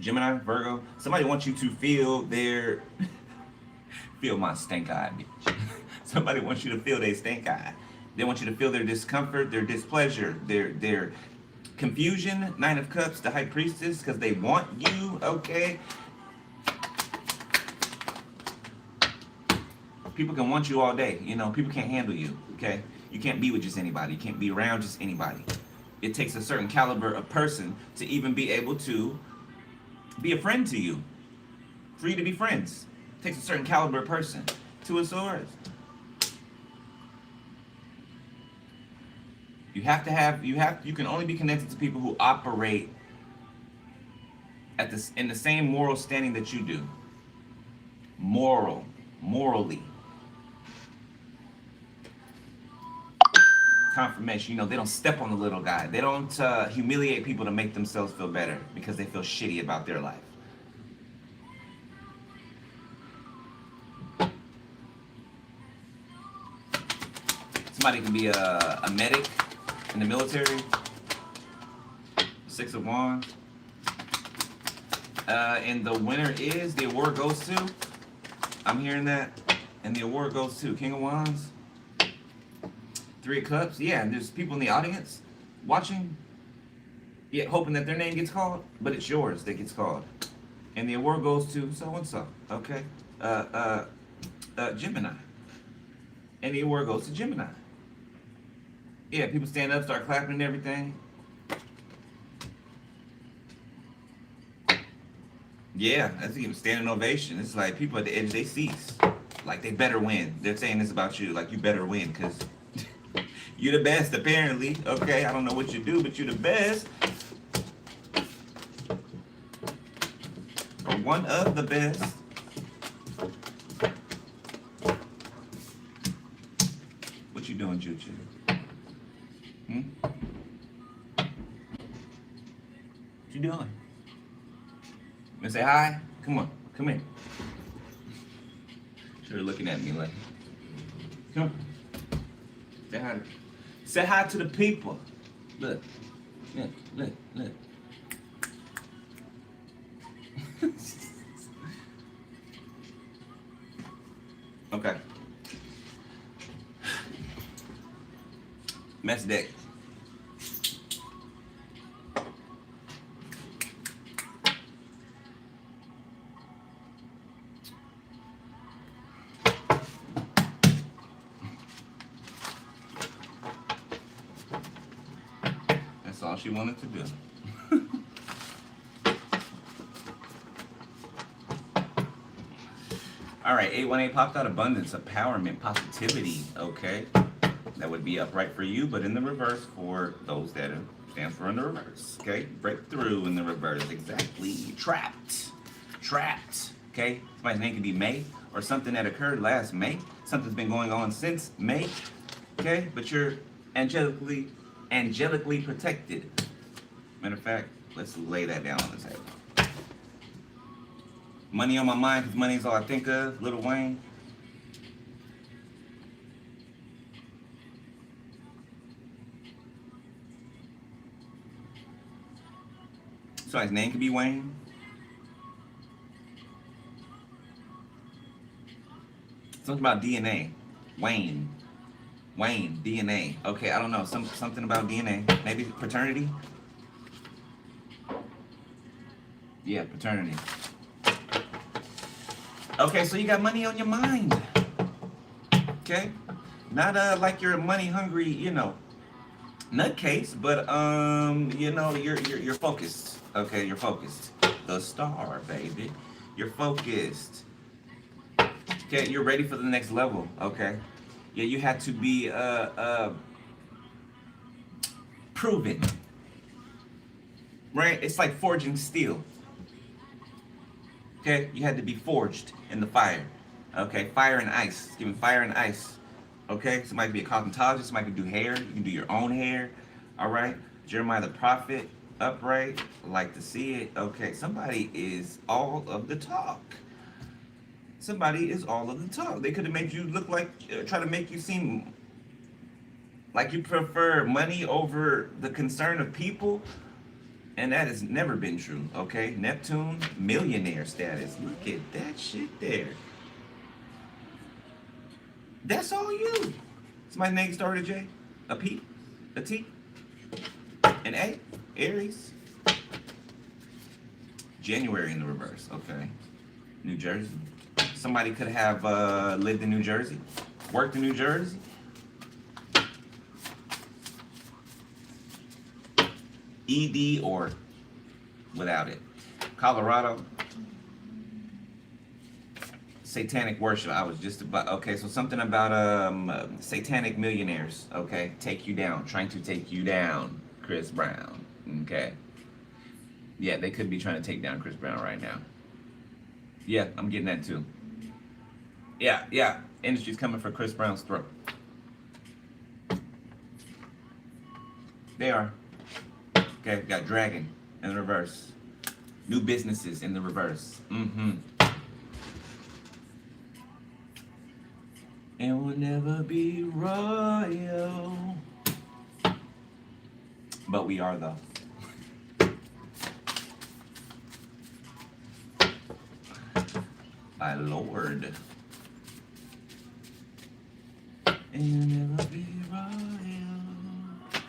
Gemini, Virgo, somebody wants you to feel their, feel my stink eye, bitch. Somebody wants you to feel their stink eye. They want you to feel their discomfort, their displeasure, their confusion. Nine of Cups, the High Priestess, because they want you, okay? People can want you all day, you know, people can't handle you, okay? You can't be with just anybody. You can't be around just anybody. It takes a certain caliber of person to even be able to be a friend to you, for you to be friends. It takes a certain caliber person. Two of Swords. You can only be connected to people who operate at this in the same moral standing that you do. Morally. Confirmation, you know, they don't step on the little guy. They don't humiliate people to make themselves feel better because they feel shitty about their life. Somebody can be a medic in the military. Six of Wands. And the winner is, the award goes to, I'm hearing that, and the award goes to King of Wands. Three of Cups, yeah, and there's people in the audience watching, yeah, hoping that their name gets called, but it's yours that gets called. And the award goes to so-and-so, okay? Gemini. And the award goes to Gemini. Yeah, people stand up, start clapping and everything. Yeah, that's even standing ovation. It's like people at the edge, they cease. Like they better win. They're saying this about you, like you better win, because you're the best, apparently. Okay, I don't know what you do, but you're the best. Or one of the best. What you doing, Juju? What you doing? You gonna say hi? Come on, come here. Sure, looking at me like, come on. Say hi. Say hi to the people. Look. Okay. Mess deck. That's all she wanted to do. All right, 818 popped out. Abundance, empowerment, positivity. Okay, that would be upright for you, but in the reverse for those that stands for in the reverse. Okay, breakthrough in the reverse. Exactly. Trapped. Okay, somebody's name could be May or something that occurred last May. Something's been going on since May. Okay, but you're angelically protected. Matter of fact, let's lay that down on the table. Money on my mind, because money is all I think of. Lil Wayne. So his name could be Wayne. Something about DNA. Wayne, DNA. Okay, I don't know. Something about DNA. Maybe paternity? Yeah, paternity. Okay, so you got money on your mind. Okay? Not like you're a money hungry, you know, nutcase, but you know, you're focused. Okay, you're focused. The star, baby. You're focused. Okay, you're ready for the next level. Okay. Yeah, you had to be proven. Right? It's like forging steel. Okay, you had to be forged in the fire. Okay, fire and ice. It's giving fire and ice. Okay, somebody be a cosmetologist, somebody can do hair, you can do your own hair. All right, Jeremiah the prophet, upright, like to see it. Okay, somebody is all of the talk. Somebody is all of the talk. They could have made you look like, try to make you seem like you prefer money over the concern of people, and that has never been true. Okay, Neptune, millionaire status. Look at that shit there. That's all you. Somebody name started J, a P, a T, an A, Aries. January in the reverse. Okay, New Jersey. Somebody could have lived in New Jersey, worked in New Jersey. ED or without it. Colorado. Satanic worship. I was just about, okay, so something about satanic millionaires, okay? Take you down, trying to take you down, Chris Brown, okay? Yeah, they could be trying to take down Chris Brown right now. Yeah, I'm getting that too. Yeah, industry's coming for Chris Brown's throat. They are. Okay, we got Dragon in the reverse. New businesses in the reverse. And we'll never be royal. But we are though. My Lord. And you'll never be royal.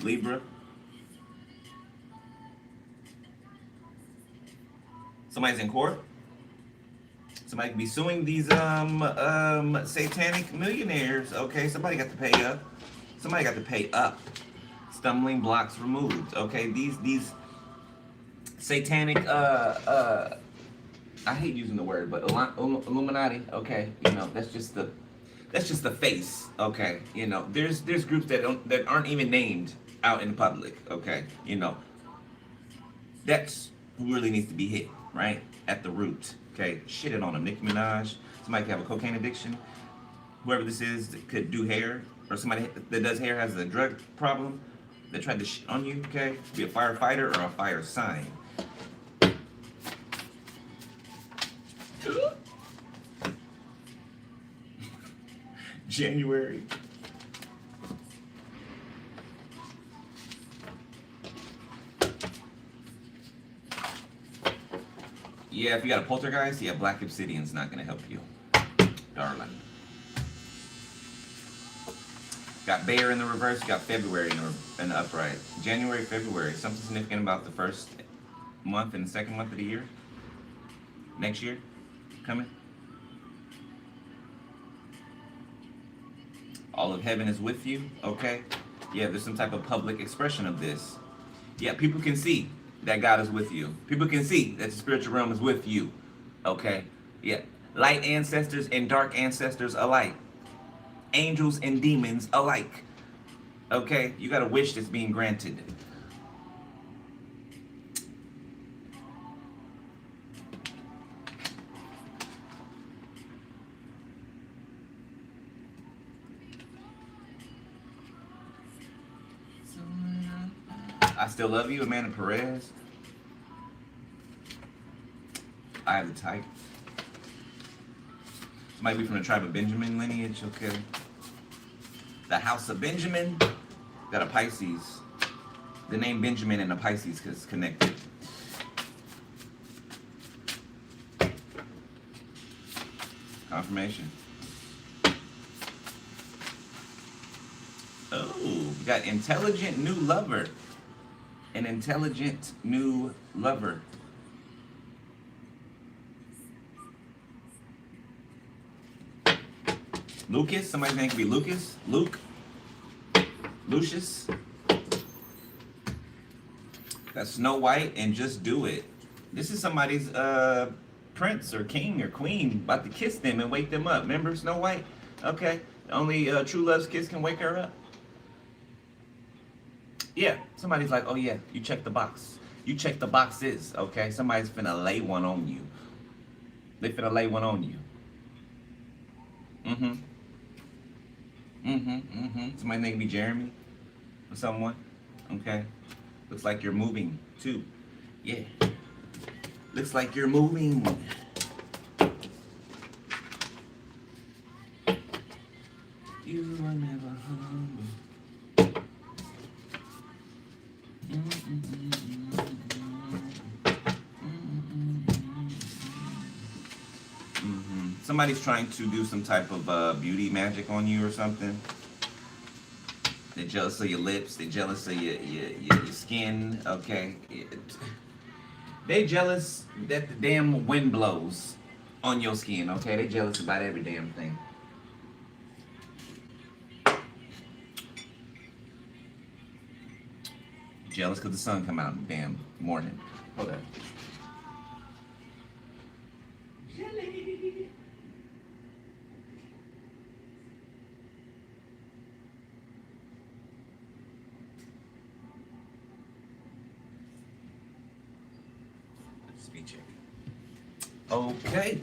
Libra. Somebody's in court. Somebody could be suing these satanic millionaires. Okay, somebody got to pay up. Somebody got to pay up. Stumbling blocks removed. Okay, these satanic I hate using the word, but Illuminati. Okay, you know that's just the face. Okay, you know there's groups that aren't even named out in the public. Okay, you know that's who really needs to be hit. Right? At the root. Okay? Shit it on them. Nicki Minaj. Somebody could have a cocaine addiction. Whoever this is that could do hair. Or somebody that does hair has a drug problem. That tried to shit on you. Okay? Be a firefighter or a fire sign. January. Yeah, if you got a poltergeist, yeah, black obsidian's not gonna help you, darling. Got Bear in the reverse, got February in the upright. January, February, something significant about the first month and the second month of the year? Next year? Coming? All of heaven is with you, okay? Yeah, there's some type of public expression of this. Yeah, people can see that God is with you. People can see that the spiritual realm is with you. Okay? Yeah. Light ancestors and dark ancestors alike. Angels and demons alike. Okay? You got a wish that's being granted. I Still Love You, Amanda Perez. I Have the Type. Might be from the tribe of Benjamin lineage, okay. The House of Benjamin. Got a Pisces. The name Benjamin and a Pisces is connected. Confirmation. Oh, we got intelligent new lover. An intelligent new lover. Lucas, somebody's name could be Lucas, Luke, Lucius. That's Snow White and Just Do It. This is somebody's prince or king or queen about to kiss them and wake them up. Remember Snow White? Okay, only true love's kiss can wake her up. Yeah, somebody's like, oh yeah, you check the box. You check the boxes, okay? Somebody's finna lay one on you. They finna lay one on you. Mm-hmm. Mm-hmm. Mm-hmm. Somebody name be Jeremy or someone. Okay. Looks like you're moving too. Yeah. Looks like you're moving. You are never humble. Somebody's trying to do some type of beauty magic on you or something. They're jealous of your lips. They're jealous of your skin. Okay. They jealous that the damn wind blows on your skin. Okay. They jealous about every damn thing. Jealous because the sun come out in the damn morning. Hold on. Jelly. Speed check. Okay.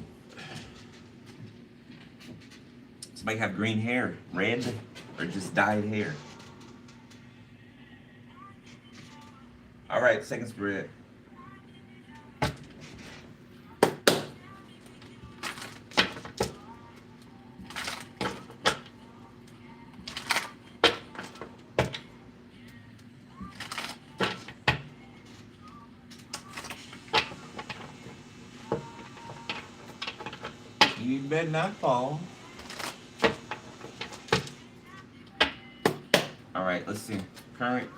Somebody have green hair, red, or just dyed hair? All right, second spread. You better not fall. All right, let's see. Current.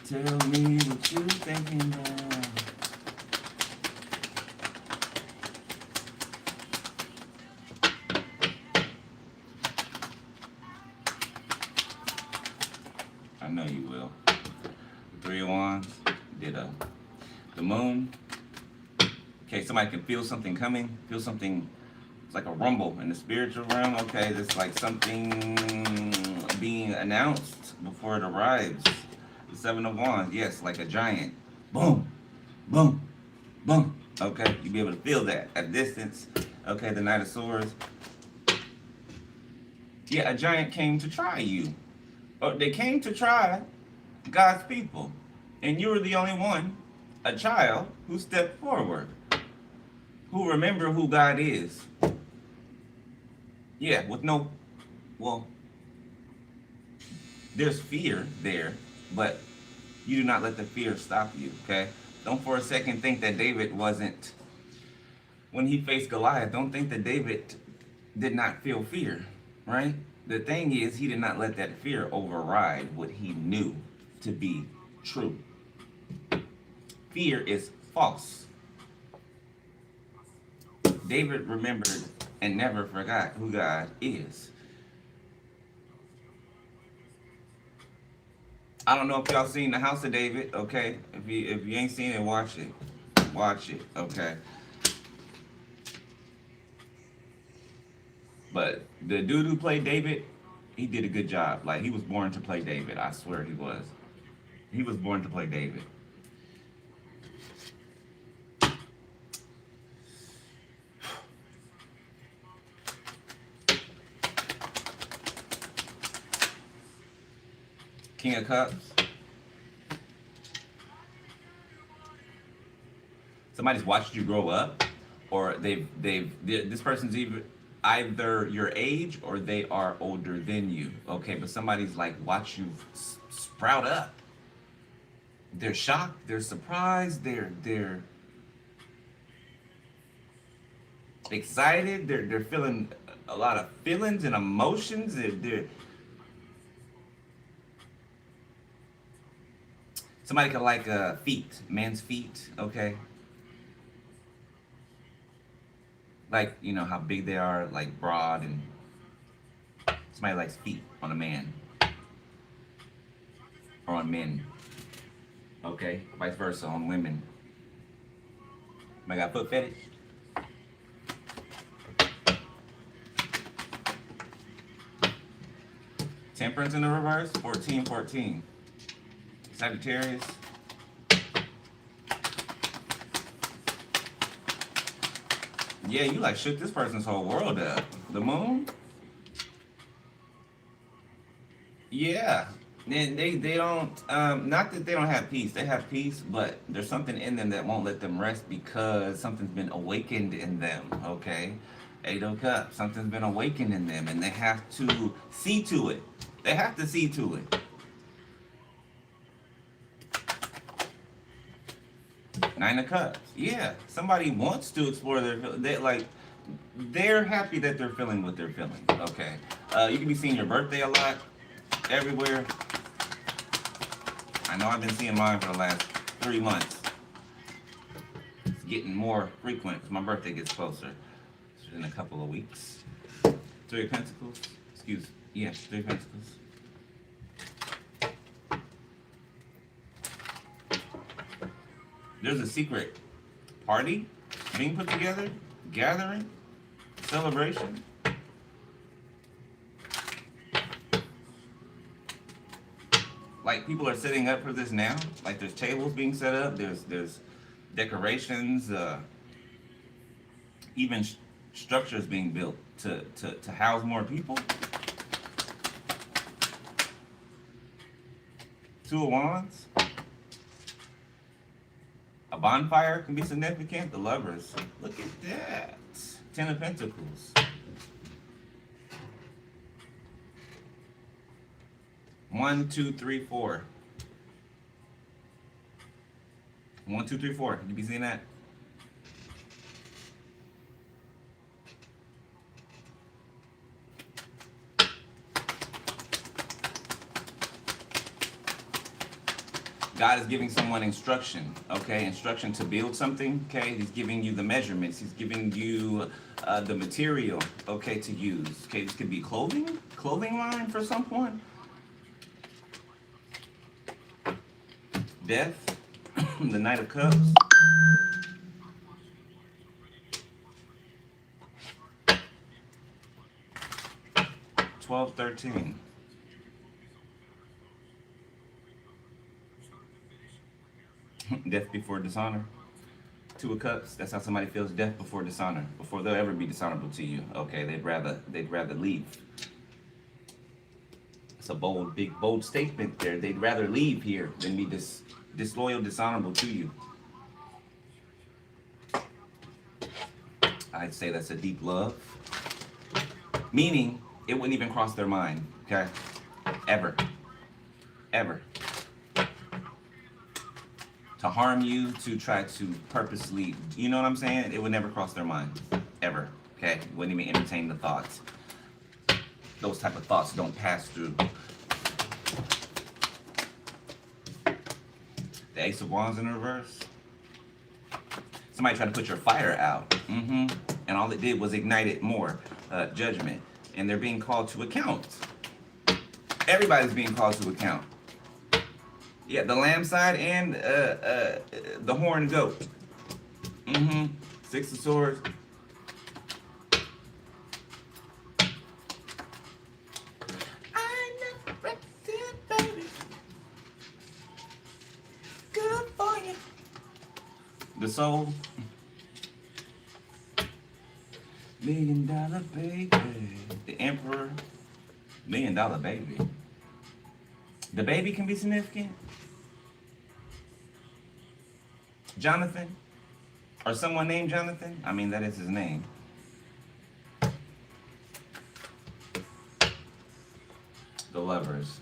Tell me what you thinking about. I know you will. The Three of Wands, ditto. The Moon. Okay, somebody can feel something coming, feel something. It's like a rumble in the spiritual realm. Okay, there's like something being announced before it arrives. The Seven of Wands, yes, like a giant. Boom, boom, boom. Okay, you'll be able to feel that at distance. Okay, the Knight of Swords. Yeah, a giant came to try you. Or they came to try God's people. And you were the only one, a child, who stepped forward. Who remember who God is. Yeah, with no, well, there's fear there, but you do not let the fear stop you, okay? Don't for a second think that David wasn't, when he faced Goliath, don't think that David did not feel fear, right? The thing is, he did not let that fear override what he knew to be true. Fear is false. David remembered and never forgot who God is. I don't know if y'all seen The House of David, okay? If you ain't seen it, watch it. Watch it, okay? But the dude who played David, he did a good job. Like, he was born to play David. I swear he was. He was born to play David. King of Cups. Somebody's watched you grow up, or this person's either your age or they are older than you. Okay, but somebody's like watched you sprout up. They're shocked, they're surprised, they're excited, they're feeling a lot of feelings and emotions. They're somebody could like feet, man's feet, okay? Like, you know how big they are, like broad, and somebody likes feet on a man. Or on men. Okay? Vice versa on women. Somebody got foot fetish? Temperance in the reverse, 14-14. Sagittarius. Yeah, you like shook this person's whole world up. The moon? Yeah. They don't not that they don't have peace. They have peace, but there's something in them that won't let them rest because something's been awakened in them. Okay. Eight of Cups. Something's been awakened in them and they have to see to it. They have to see to it. Nine of Cups. Yeah. Somebody wants to explore they're happy that they're feeling what they're feeling. Okay. You can be seeing your birthday a lot everywhere. I know I've been seeing mine for the last 3 months. It's getting more frequent because my birthday gets closer. It's in a couple of weeks. Three of Pentacles. Three of Pentacles. There's a secret party being put together, gathering, celebration. Like people are setting up for this now. Like there's tables being set up. There's decorations. Even structures being built to house more people. Two of Wands. A bonfire can be significant. The Lovers. Look at that. Ten of Pentacles. One, two, three, four. 1, 2, 3, 4. You be seeing that? God is giving someone instruction, okay? Instruction to build something, okay? He's giving you the measurements. He's giving you the material, okay, to use. Okay, this could be clothing line for someone. Death, the Knight of Cups. Twelve, 13. Death before dishonor. Two of Cups. That's how somebody feels. Death before dishonor. Before they'll ever be dishonorable to you. Okay, they'd rather leave. It's a bold statement there. They'd rather leave here than be disloyal, dishonorable to you. I'd say that's a deep love. Meaning, it wouldn't even cross their mind. Okay? Ever. To harm you, to try to purposely, you know what I'm saying? It would never cross their mind. Ever. Okay? Wouldn't even entertain the thoughts. Those type of thoughts don't pass through. The Ace of Wands in reverse. Somebody tried to put your fire out. And all it did was ignite it more. Judgment. And they're being called to account. Everybody's being called to account. Yeah, the lamb side and the horned goat. Six of Swords. I never rested, baby. Good for you. The Soul. $1 million baby. The Emperor. $1 million baby. The baby can be significant. Jonathan, or someone named Jonathan. I mean, that is his name. The Lovers.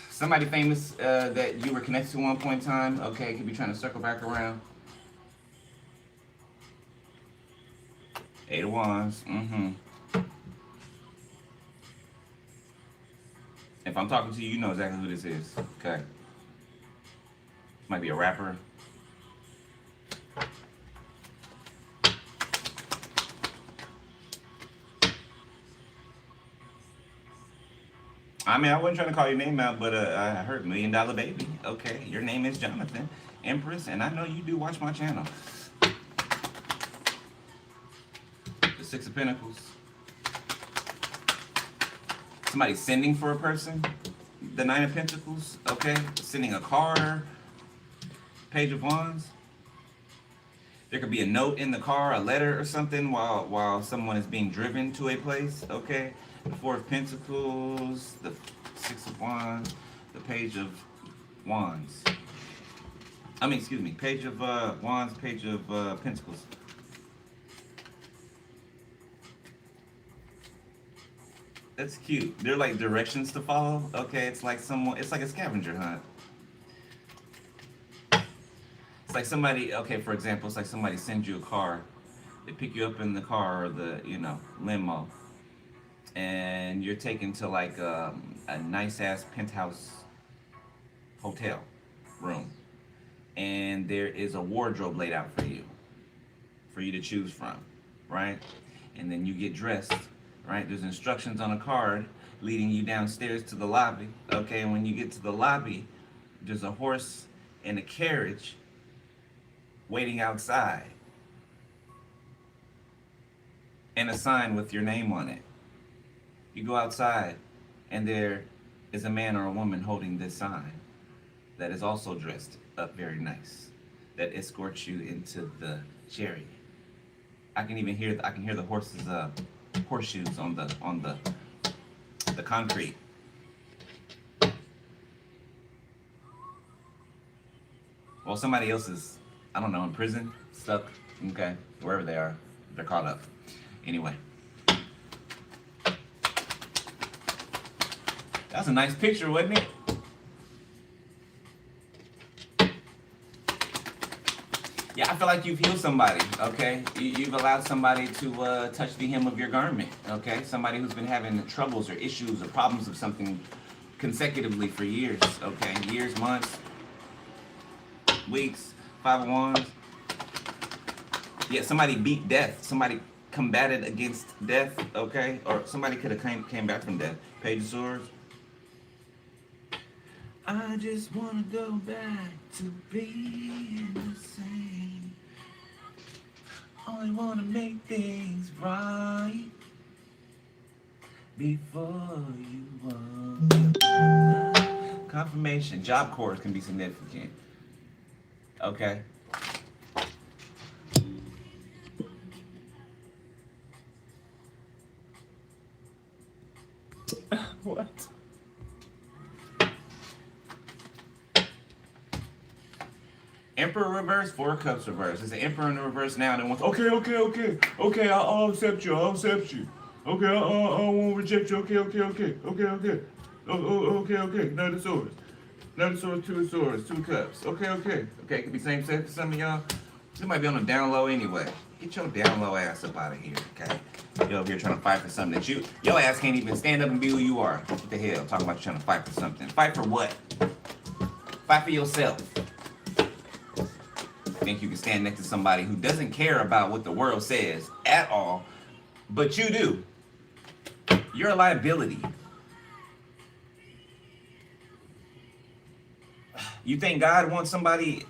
Somebody famous that you were connected to at one point in time. Okay, could be trying to circle back around. Eight of Wands. If I'm talking to you, you know exactly who this is. Okay. Might be a rapper. I mean, I wasn't trying to call your name out, but I heard $1 million baby. Okay, your name is Jonathan, Empress, and I know you do watch my channel. The Six of Pentacles. Somebody sending for a person. The Nine of Pentacles. Okay, sending a card. Page of Wands. There could be a note in the car, a letter or something while someone is being driven to a place. Okay. The Four of Pentacles, the Six of Wands, the Page of Wands. I mean, excuse me, Page of Wands, Page of Pentacles. That's cute. They're like directions to follow. Okay, it's like it's like a scavenger hunt. It's like somebody, okay, for example, it's like somebody sends you a car. They pick you up in the car or the, limo. And you're taken to like a nice ass penthouse hotel room. And there is a wardrobe laid out for you to choose from, right? And then you get dressed, right? There's instructions on a card leading you downstairs to the lobby, okay? And when you get to the lobby, there's a horse and a carriage waiting outside and a sign with your name on it. You go outside and there is a man or a woman holding this sign that is also dressed up very nice, that escorts you into the chariot. I can hear the horse's horseshoes on the concrete. Well, somebody else is, I don't know, in prison, stuck, okay, wherever they are, they're caught up. Anyway. That's a nice picture, wasn't it? Yeah, I feel like you've healed somebody, okay? You've allowed somebody to touch the hem of your garment, okay? Somebody who's been having troubles or issues or problems of something consecutively for years, okay? Years, months, weeks, 5 of Wands. Yeah, somebody beat death. Somebody combated against death, okay? Or somebody could have came back from death. Page of Swords. I just want to go back to being the same. Only want to make things right before you want. Confirmation. Job corps can be significant. Okay. What? Emperor reverse, Four of Cups reverse. It's the Emperor in the reverse now, and it wants, okay, I'll accept you. Okay, I won't reject you. Okay. Okay. Knight of Swords, Two of Swords, Two of Cups. Okay. It could be same sex for some of y'all. This might be on the down low anyway. Get your down low ass up out of here, okay? You're over here trying to fight for something that your ass can't even stand up and be who you are. What the hell? Talking about you trying to fight for something. Fight for what? Fight for yourself. Think you can stand next to somebody who doesn't care about what the world says at all, but you do. You're a liability. You think God wants somebody,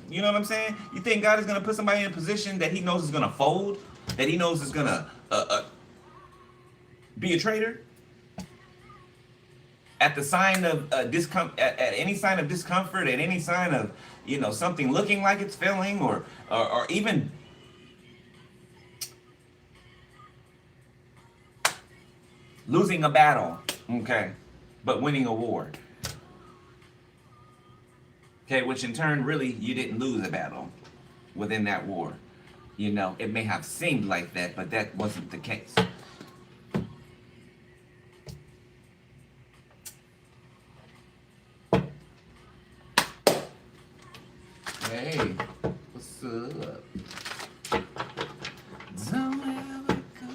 you know what I'm saying? You think God is going to put somebody in a position that he knows is going to fold? That he knows is going to be a traitor? At the sign of discomfort, at any sign of discomfort, at any sign of, something looking like it's failing, or even losing a battle, okay, but winning a war. Okay, which in turn, really, you didn't lose a battle within that war. It may have seemed like that, but that wasn't the case. Hey, what's up? Don't ever go.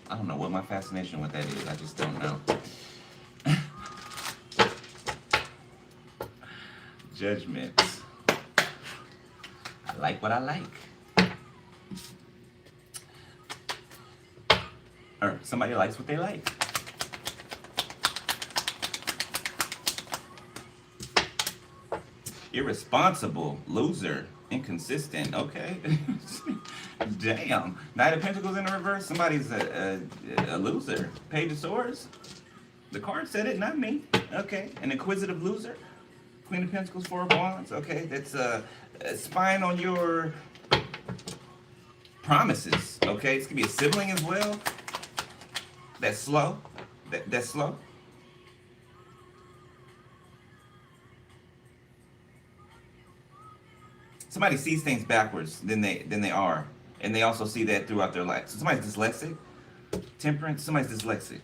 I don't know what my fascination with that is. I just don't know. Judgments. I like what I like. Or somebody likes what they like. Irresponsible, loser, inconsistent. Okay. Damn. Knight of Pentacles in the reverse. Somebody's a loser. Page of Swords. The card said it, not me. Okay. An inquisitive loser. Queen of Pentacles, Four of Wands. Okay. That's spying on your promises. Okay. This could be a sibling as well. That's slow. That's slow. Somebody sees things backwards than they are, and they also see that throughout their life. So somebody's dyslexic, temperance. Somebody's dyslexic.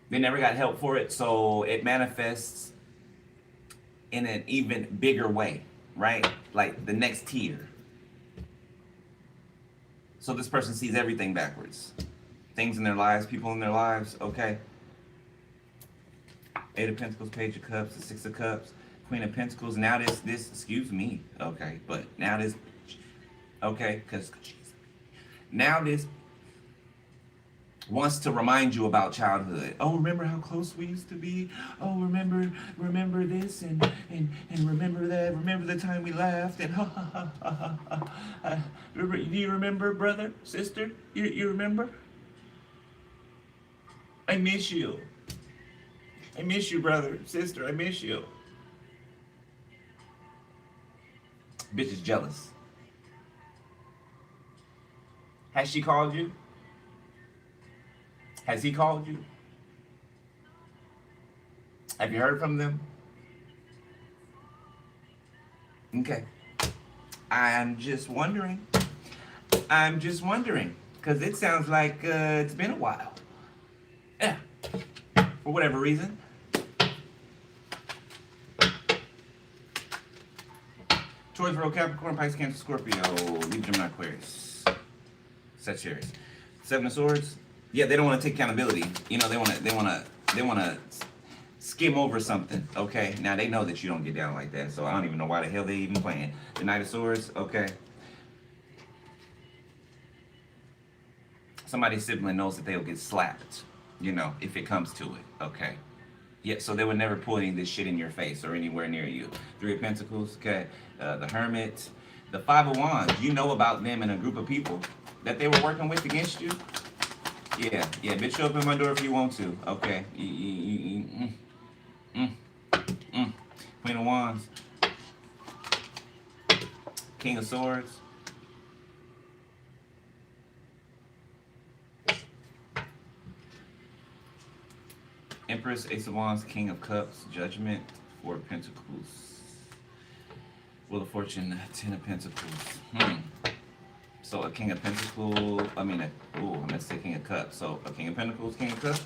They never got help for it, so it manifests in an even bigger way, right? Like the next tier. So this person sees everything backwards. Things in their lives, people in their lives. Okay. Eight of Pentacles, Page of Cups, the Six of Cups. Queen of Pentacles. Now this excuse me, okay, but now this, okay, because now this wants to remind you about childhood. Oh, remember how close we used to be? Oh, remember this and remember that. Remember the time we laughed and ha ha ha ha ha. Do you remember, brother, sister? You remember? I miss you. I miss you, brother, sister. I miss you. Bitch is jealous. Has she called you? Has he called you? Have you heard from them? Okay. I'm just wondering. Because it sounds like it's been a while. Yeah. For whatever reason. Taurus, Virgo, Capricorn, Pisces, Cancer, Scorpio, Libra, Gemini, Aquarius, Sagittarius. Seven of Swords. Yeah, they don't want to take accountability. You know, they want to skim over something. Okay. Now they know that you don't get down like that, so I don't even know why the hell they even playing. The Knight of Swords. Okay. Somebody's sibling knows that they'll get slapped. You know, if it comes to it. Okay. Yeah, so they would never pull any of this shit in your face or anywhere near you. Three of Pentacles, okay. The Hermit. The Five of Wands. You know about them in a group of people that they were working with against you. Yeah, bitch, show up in my door if you want to. Okay. Queen of Wands. King of Swords. Empress, Ace of Wands, King of Cups, Judgment, Four of Pentacles, Wheel of Fortune, Ten of Pentacles. So a King of Pentacles, let's say King of Cups. So a King of Pentacles, King of Cups.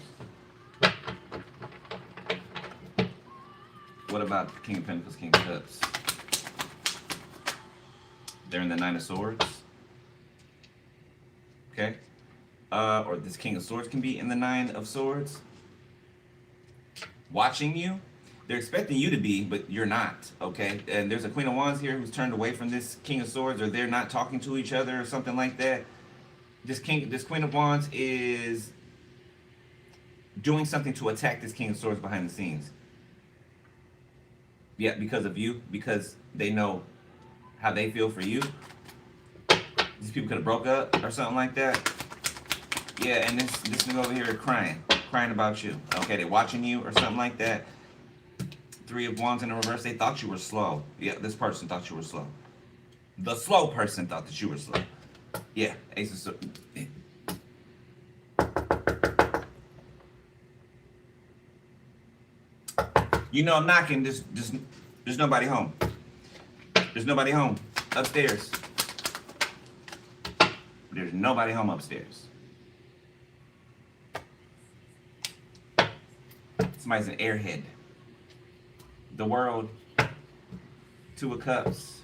What about the King of Pentacles, King of Cups? They're in the Nine of Swords. Okay. Or this King of Swords can be in the Nine of Swords. Watching you. They're expecting you to be, but you're not, okay? And there's a Queen of Wands here who's turned away from this King of Swords, or they're not talking to each other or something like that. This Queen of Wands is doing something to attack this King of Swords behind the scenes. Yeah, because of you, because they know how they feel for you. These people could have broke up or something like that. Yeah, and this nigga over here crying about you. Okay, they're watching you or something like that. Three of Wands in the reverse. They thought you were slow. Yeah, this person thought you were slow. The slow person thought that you were slow. Yeah, Ace of Swords. You know I'm knocking. There's nobody home. There's nobody home. Upstairs. There's nobody home upstairs. Somebody's an airhead. The World. Two of Cups.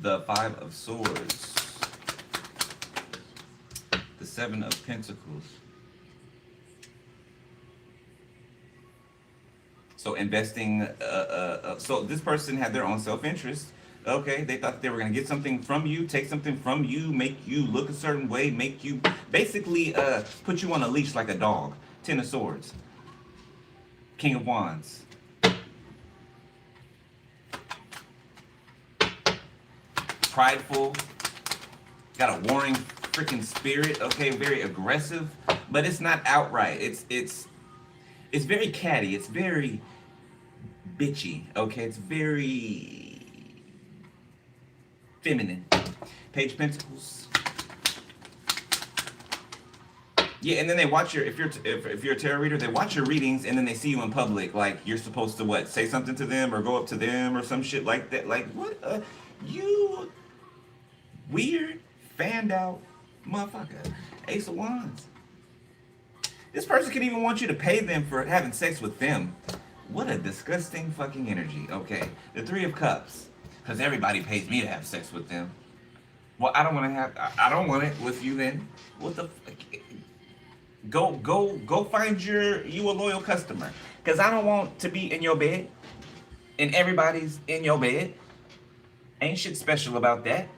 The Five of Swords. The Seven of Pentacles. So investing, so this person had their own self-interest. Okay, they thought they were gonna get something from you, take something from you, make you look a certain way, make you basically put you on a leash like a dog. Ten of Swords, King of Wands. Prideful, got a warring freaking spirit. Okay, very aggressive, but it's not outright. It's very catty. It's very bitchy. Okay, it's very feminine. Page of Pentacles. Yeah, and then they watch your, if you're a tarot reader, they watch your readings, and then they see you in public, like you're supposed to what, say something to them or go up to them or some shit like that. Like what? You weird, fanned out motherfucker. Ace of Wands. This person could even want you to pay them for having sex with them. What a disgusting fucking energy. Okay, the Three of Cups, because everybody pays me to have sex with them. Well, I don't want to have. I don't want it with you then. What the fuck? Go find you a loyal customer. Cause I don't want to be in your bed and everybody's in your bed. Ain't shit special about that.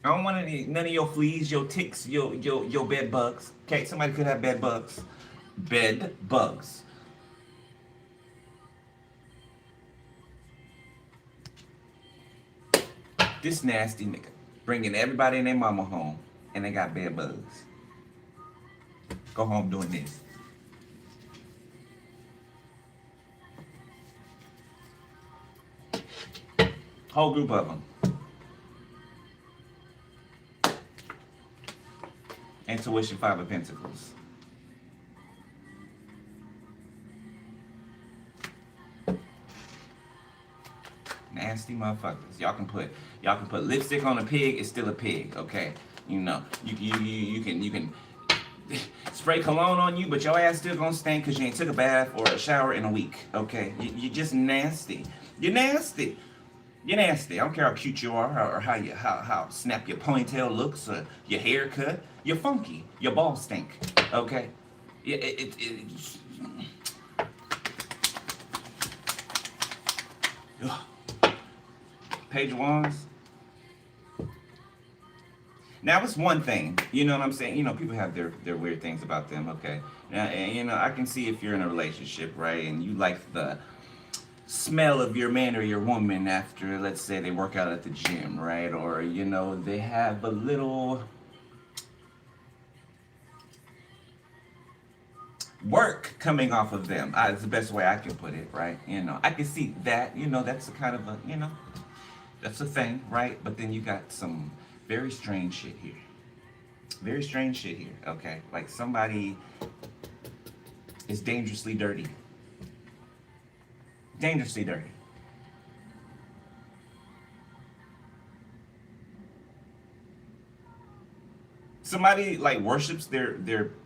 I don't want none of your fleas, your ticks, your bed bugs. Okay, somebody could have bed bugs. Bed bugs. This nasty nigga bringing everybody and their mama home and they got bed bugs. Go home doing this. Whole group of them. Intuition, Five of Pentacles. Nasty motherfuckers. Y'all can put lipstick on a pig. It's still a pig. Okay, you know you can spray cologne on you, but your ass still gonna stink because you ain't took a bath or a shower in a week. Okay, you just nasty. You're nasty. You're nasty. I don't care how cute you are or how snap your ponytail looks or your haircut. You're funky. Your balls stink. Okay. Page of Wands. Now it's one thing, you know what I'm saying? You know, people have their weird things about them, okay? Now, and, you know, I can see if you're in a relationship, right? And you like the smell of your man or your woman after, let's say, they work out at the gym, right? Or, you know, they have a little work coming off of them. It's the best way I can put it, right? You know, I can see that, you know, that's a kind of a, you know, that's a thing, right? But then you got some very strange shit here. Very strange shit here, okay? Like somebody is dangerously dirty. Dangerously dirty. Somebody like worships their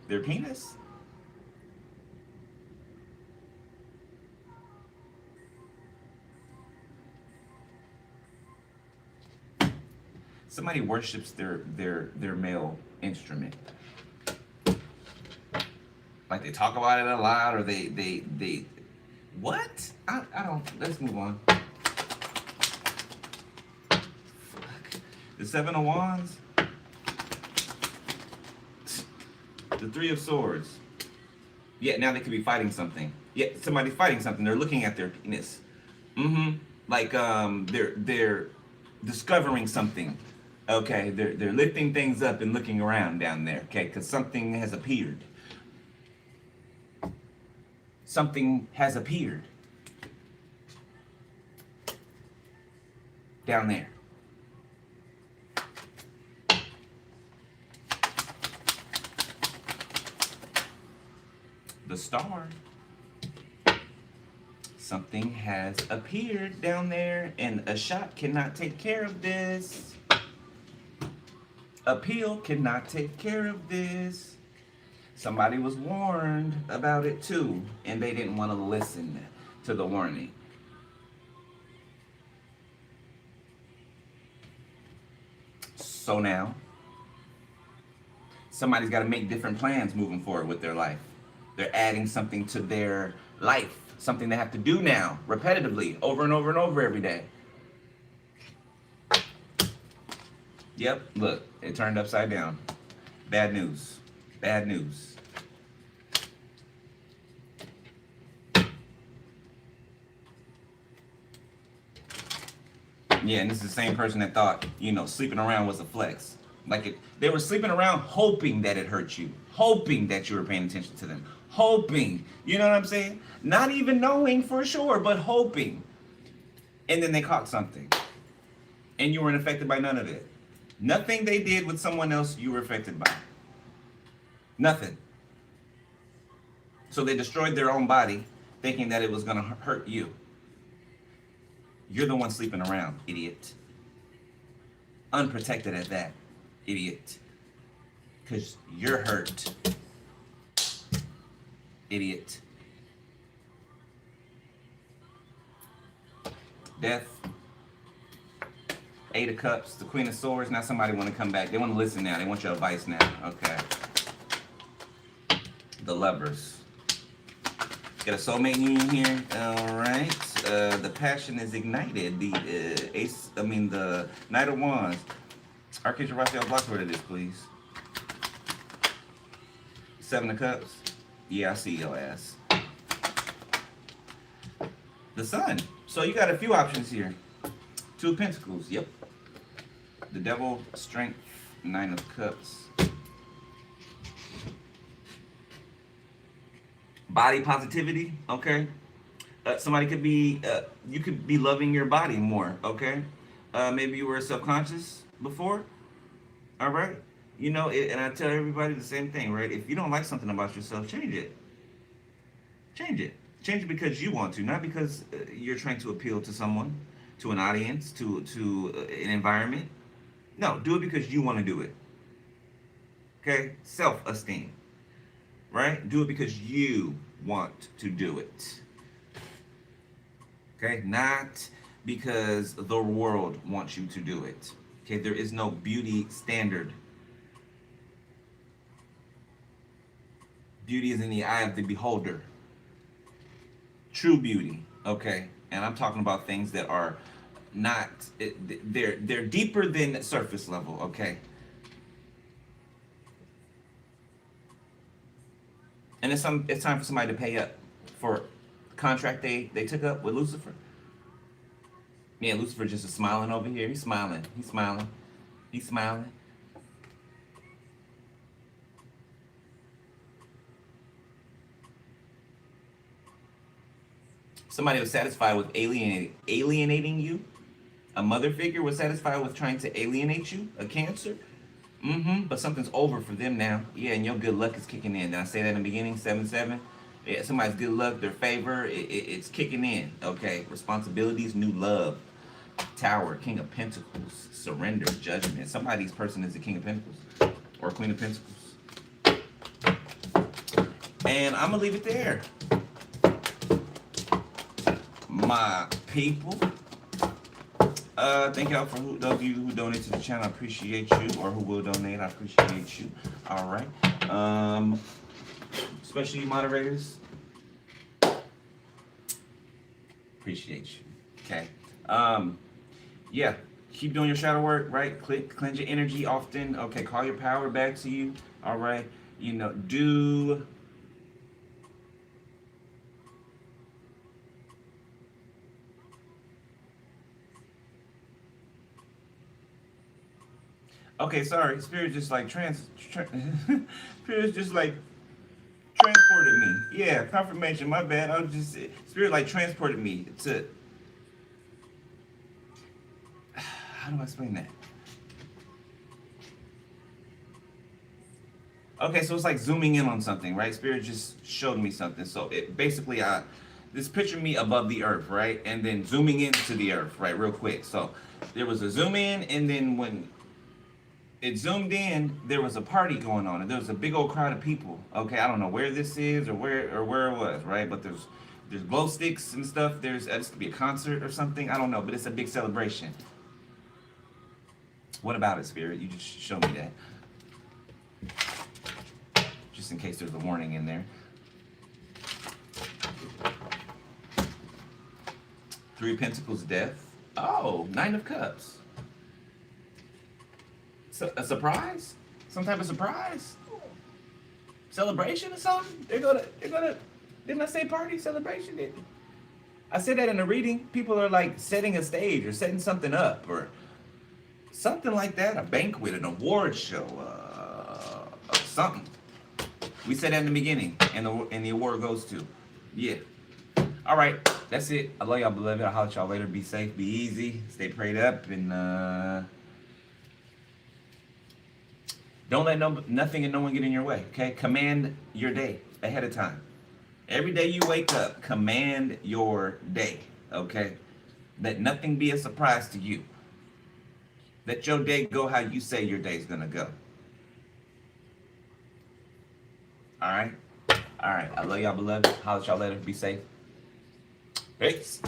penis. Somebody worships their male instrument. Like they talk about it a lot, or they what? I don't. Let's move on. Fuck. The Seven of Wands. The Three of Swords. Yeah, now they could be fighting something. Yeah, somebody's fighting something. They're looking at their penis. Like they're discovering something. Okay, they're lifting things up and looking around down there. Okay, because something has appeared. Something has appeared down there. The Star. Something has appeared down there, and a shot cannot take care of this. A pill cannot take care of this. Somebody was warned about it too, and they didn't want to listen to the warning. So now, somebody's got to make different plans moving forward with their life. They're adding something to their life, something they have to do now, repetitively, over and over and over every day. Yep, look, it turned upside down. Bad news. Bad news. Yeah, and this is the same person that thought, sleeping around was a flex. They were sleeping around hoping that it hurt you, hoping that you were paying attention to them, hoping. You know what I'm saying? Not even knowing for sure, but hoping. And then they caught something, and you weren't affected by none of it. Nothing they did with someone else you were affected by. Nothing. So they destroyed their own body, thinking that it was going to hurt you. You're the one sleeping around, idiot. Unprotected at that, idiot. Because you're hurt, idiot. Death. Eight of Cups, the Queen of Swords. Now somebody want to come back. They want to listen now. They want your advice now. Okay. The Lovers. Got a soulmate union here. All right. The passion is ignited. The the Knight of Wands. Archangel Raphael, block word of this, please. Seven of Cups. Yeah, I see your ass. The Sun. So you got a few options here. Two of Pentacles. Yep. The Devil, Strength, Nine of Cups. Body positivity, okay? Somebody could be, you could be loving your body more, okay? Maybe you were subconscious before, all right? And I tell everybody the same thing, right? If you don't like something about yourself, change it. Change it. Change it because you want to, not because you're trying to appeal to someone, to an audience, to an environment. No, do it because you want to do it. Okay? Self-esteem. Right? Do it because you want to do it. Okay? Not because the world wants you to do it. Okay? There is no beauty standard. Beauty is in the eye of the beholder. True beauty. Okay? And I'm talking about things that are not, they're deeper than surface level. Okay? And it's time for somebody to pay up for the contract they took up with Lucifer. Yeah, Lucifer just is smiling over here. He's smiling. He's smiling. He's smiling. Somebody was satisfied with alienating you. A mother figure was satisfied with trying to alienate you. A Cancer. But something's over for them now. Yeah, and your good luck is kicking in. Did I say that in the beginning? 7-7. Yeah, somebody's good luck, their favor, it's kicking in. Okay, responsibilities, new love. Tower, King of Pentacles, surrender, judgment. Somebody's person is the King of Pentacles or Queen of Pentacles. And I'm gonna leave it there. My people. Thank y'all for those of you who donate to the channel. I appreciate you, or who will donate. I appreciate you. All right. Especially you moderators. Appreciate you. Okay. Yeah. Keep doing your shadow work, right? Cleanse your energy often. Okay. Call your power back to you. All right. Do. Okay, sorry. Spirit just like Spirit just like transported me. Yeah, confirmation. My bad. I was just Spirit like transported me to. How do I explain that? Okay, so it's like zooming in on something, right? Spirit just showed me something. So it basically, this picture me above the earth, right? And then zooming into the earth, right? Real quick. So there was a zoom in, and then when it zoomed in, there was a party going on, and there was a big old crowd of people. Okay, I don't know where this is or where it was, right? But there's glow sticks and stuff. This could be a concert or something. I don't know, but it's a big celebration. What about it, Spirit? You just showed me that. Just in case there's a warning in there. Three of Pentacles, death. Oh, Nine of Cups. A surprise? Some type of surprise? Celebration or something? They're gonna. Didn't I say party celebration? I said that in the reading. People are like setting a stage or setting something up or something like that. A banquet, an award show, something. We said that in the beginning, and the award goes to. Yeah. All right, that's it. I love y'all, beloved. I'll holler at y'all later. Be safe, be easy, stay prayed up, and don't let nothing and no one get in your way. Okay, command your day ahead of time. Every day you wake up, command your day. Okay, let nothing be a surprise to you. Let your day go how you say your day's gonna go. All right. I love y'all, beloved. Holler at y'all later. Be safe. Peace.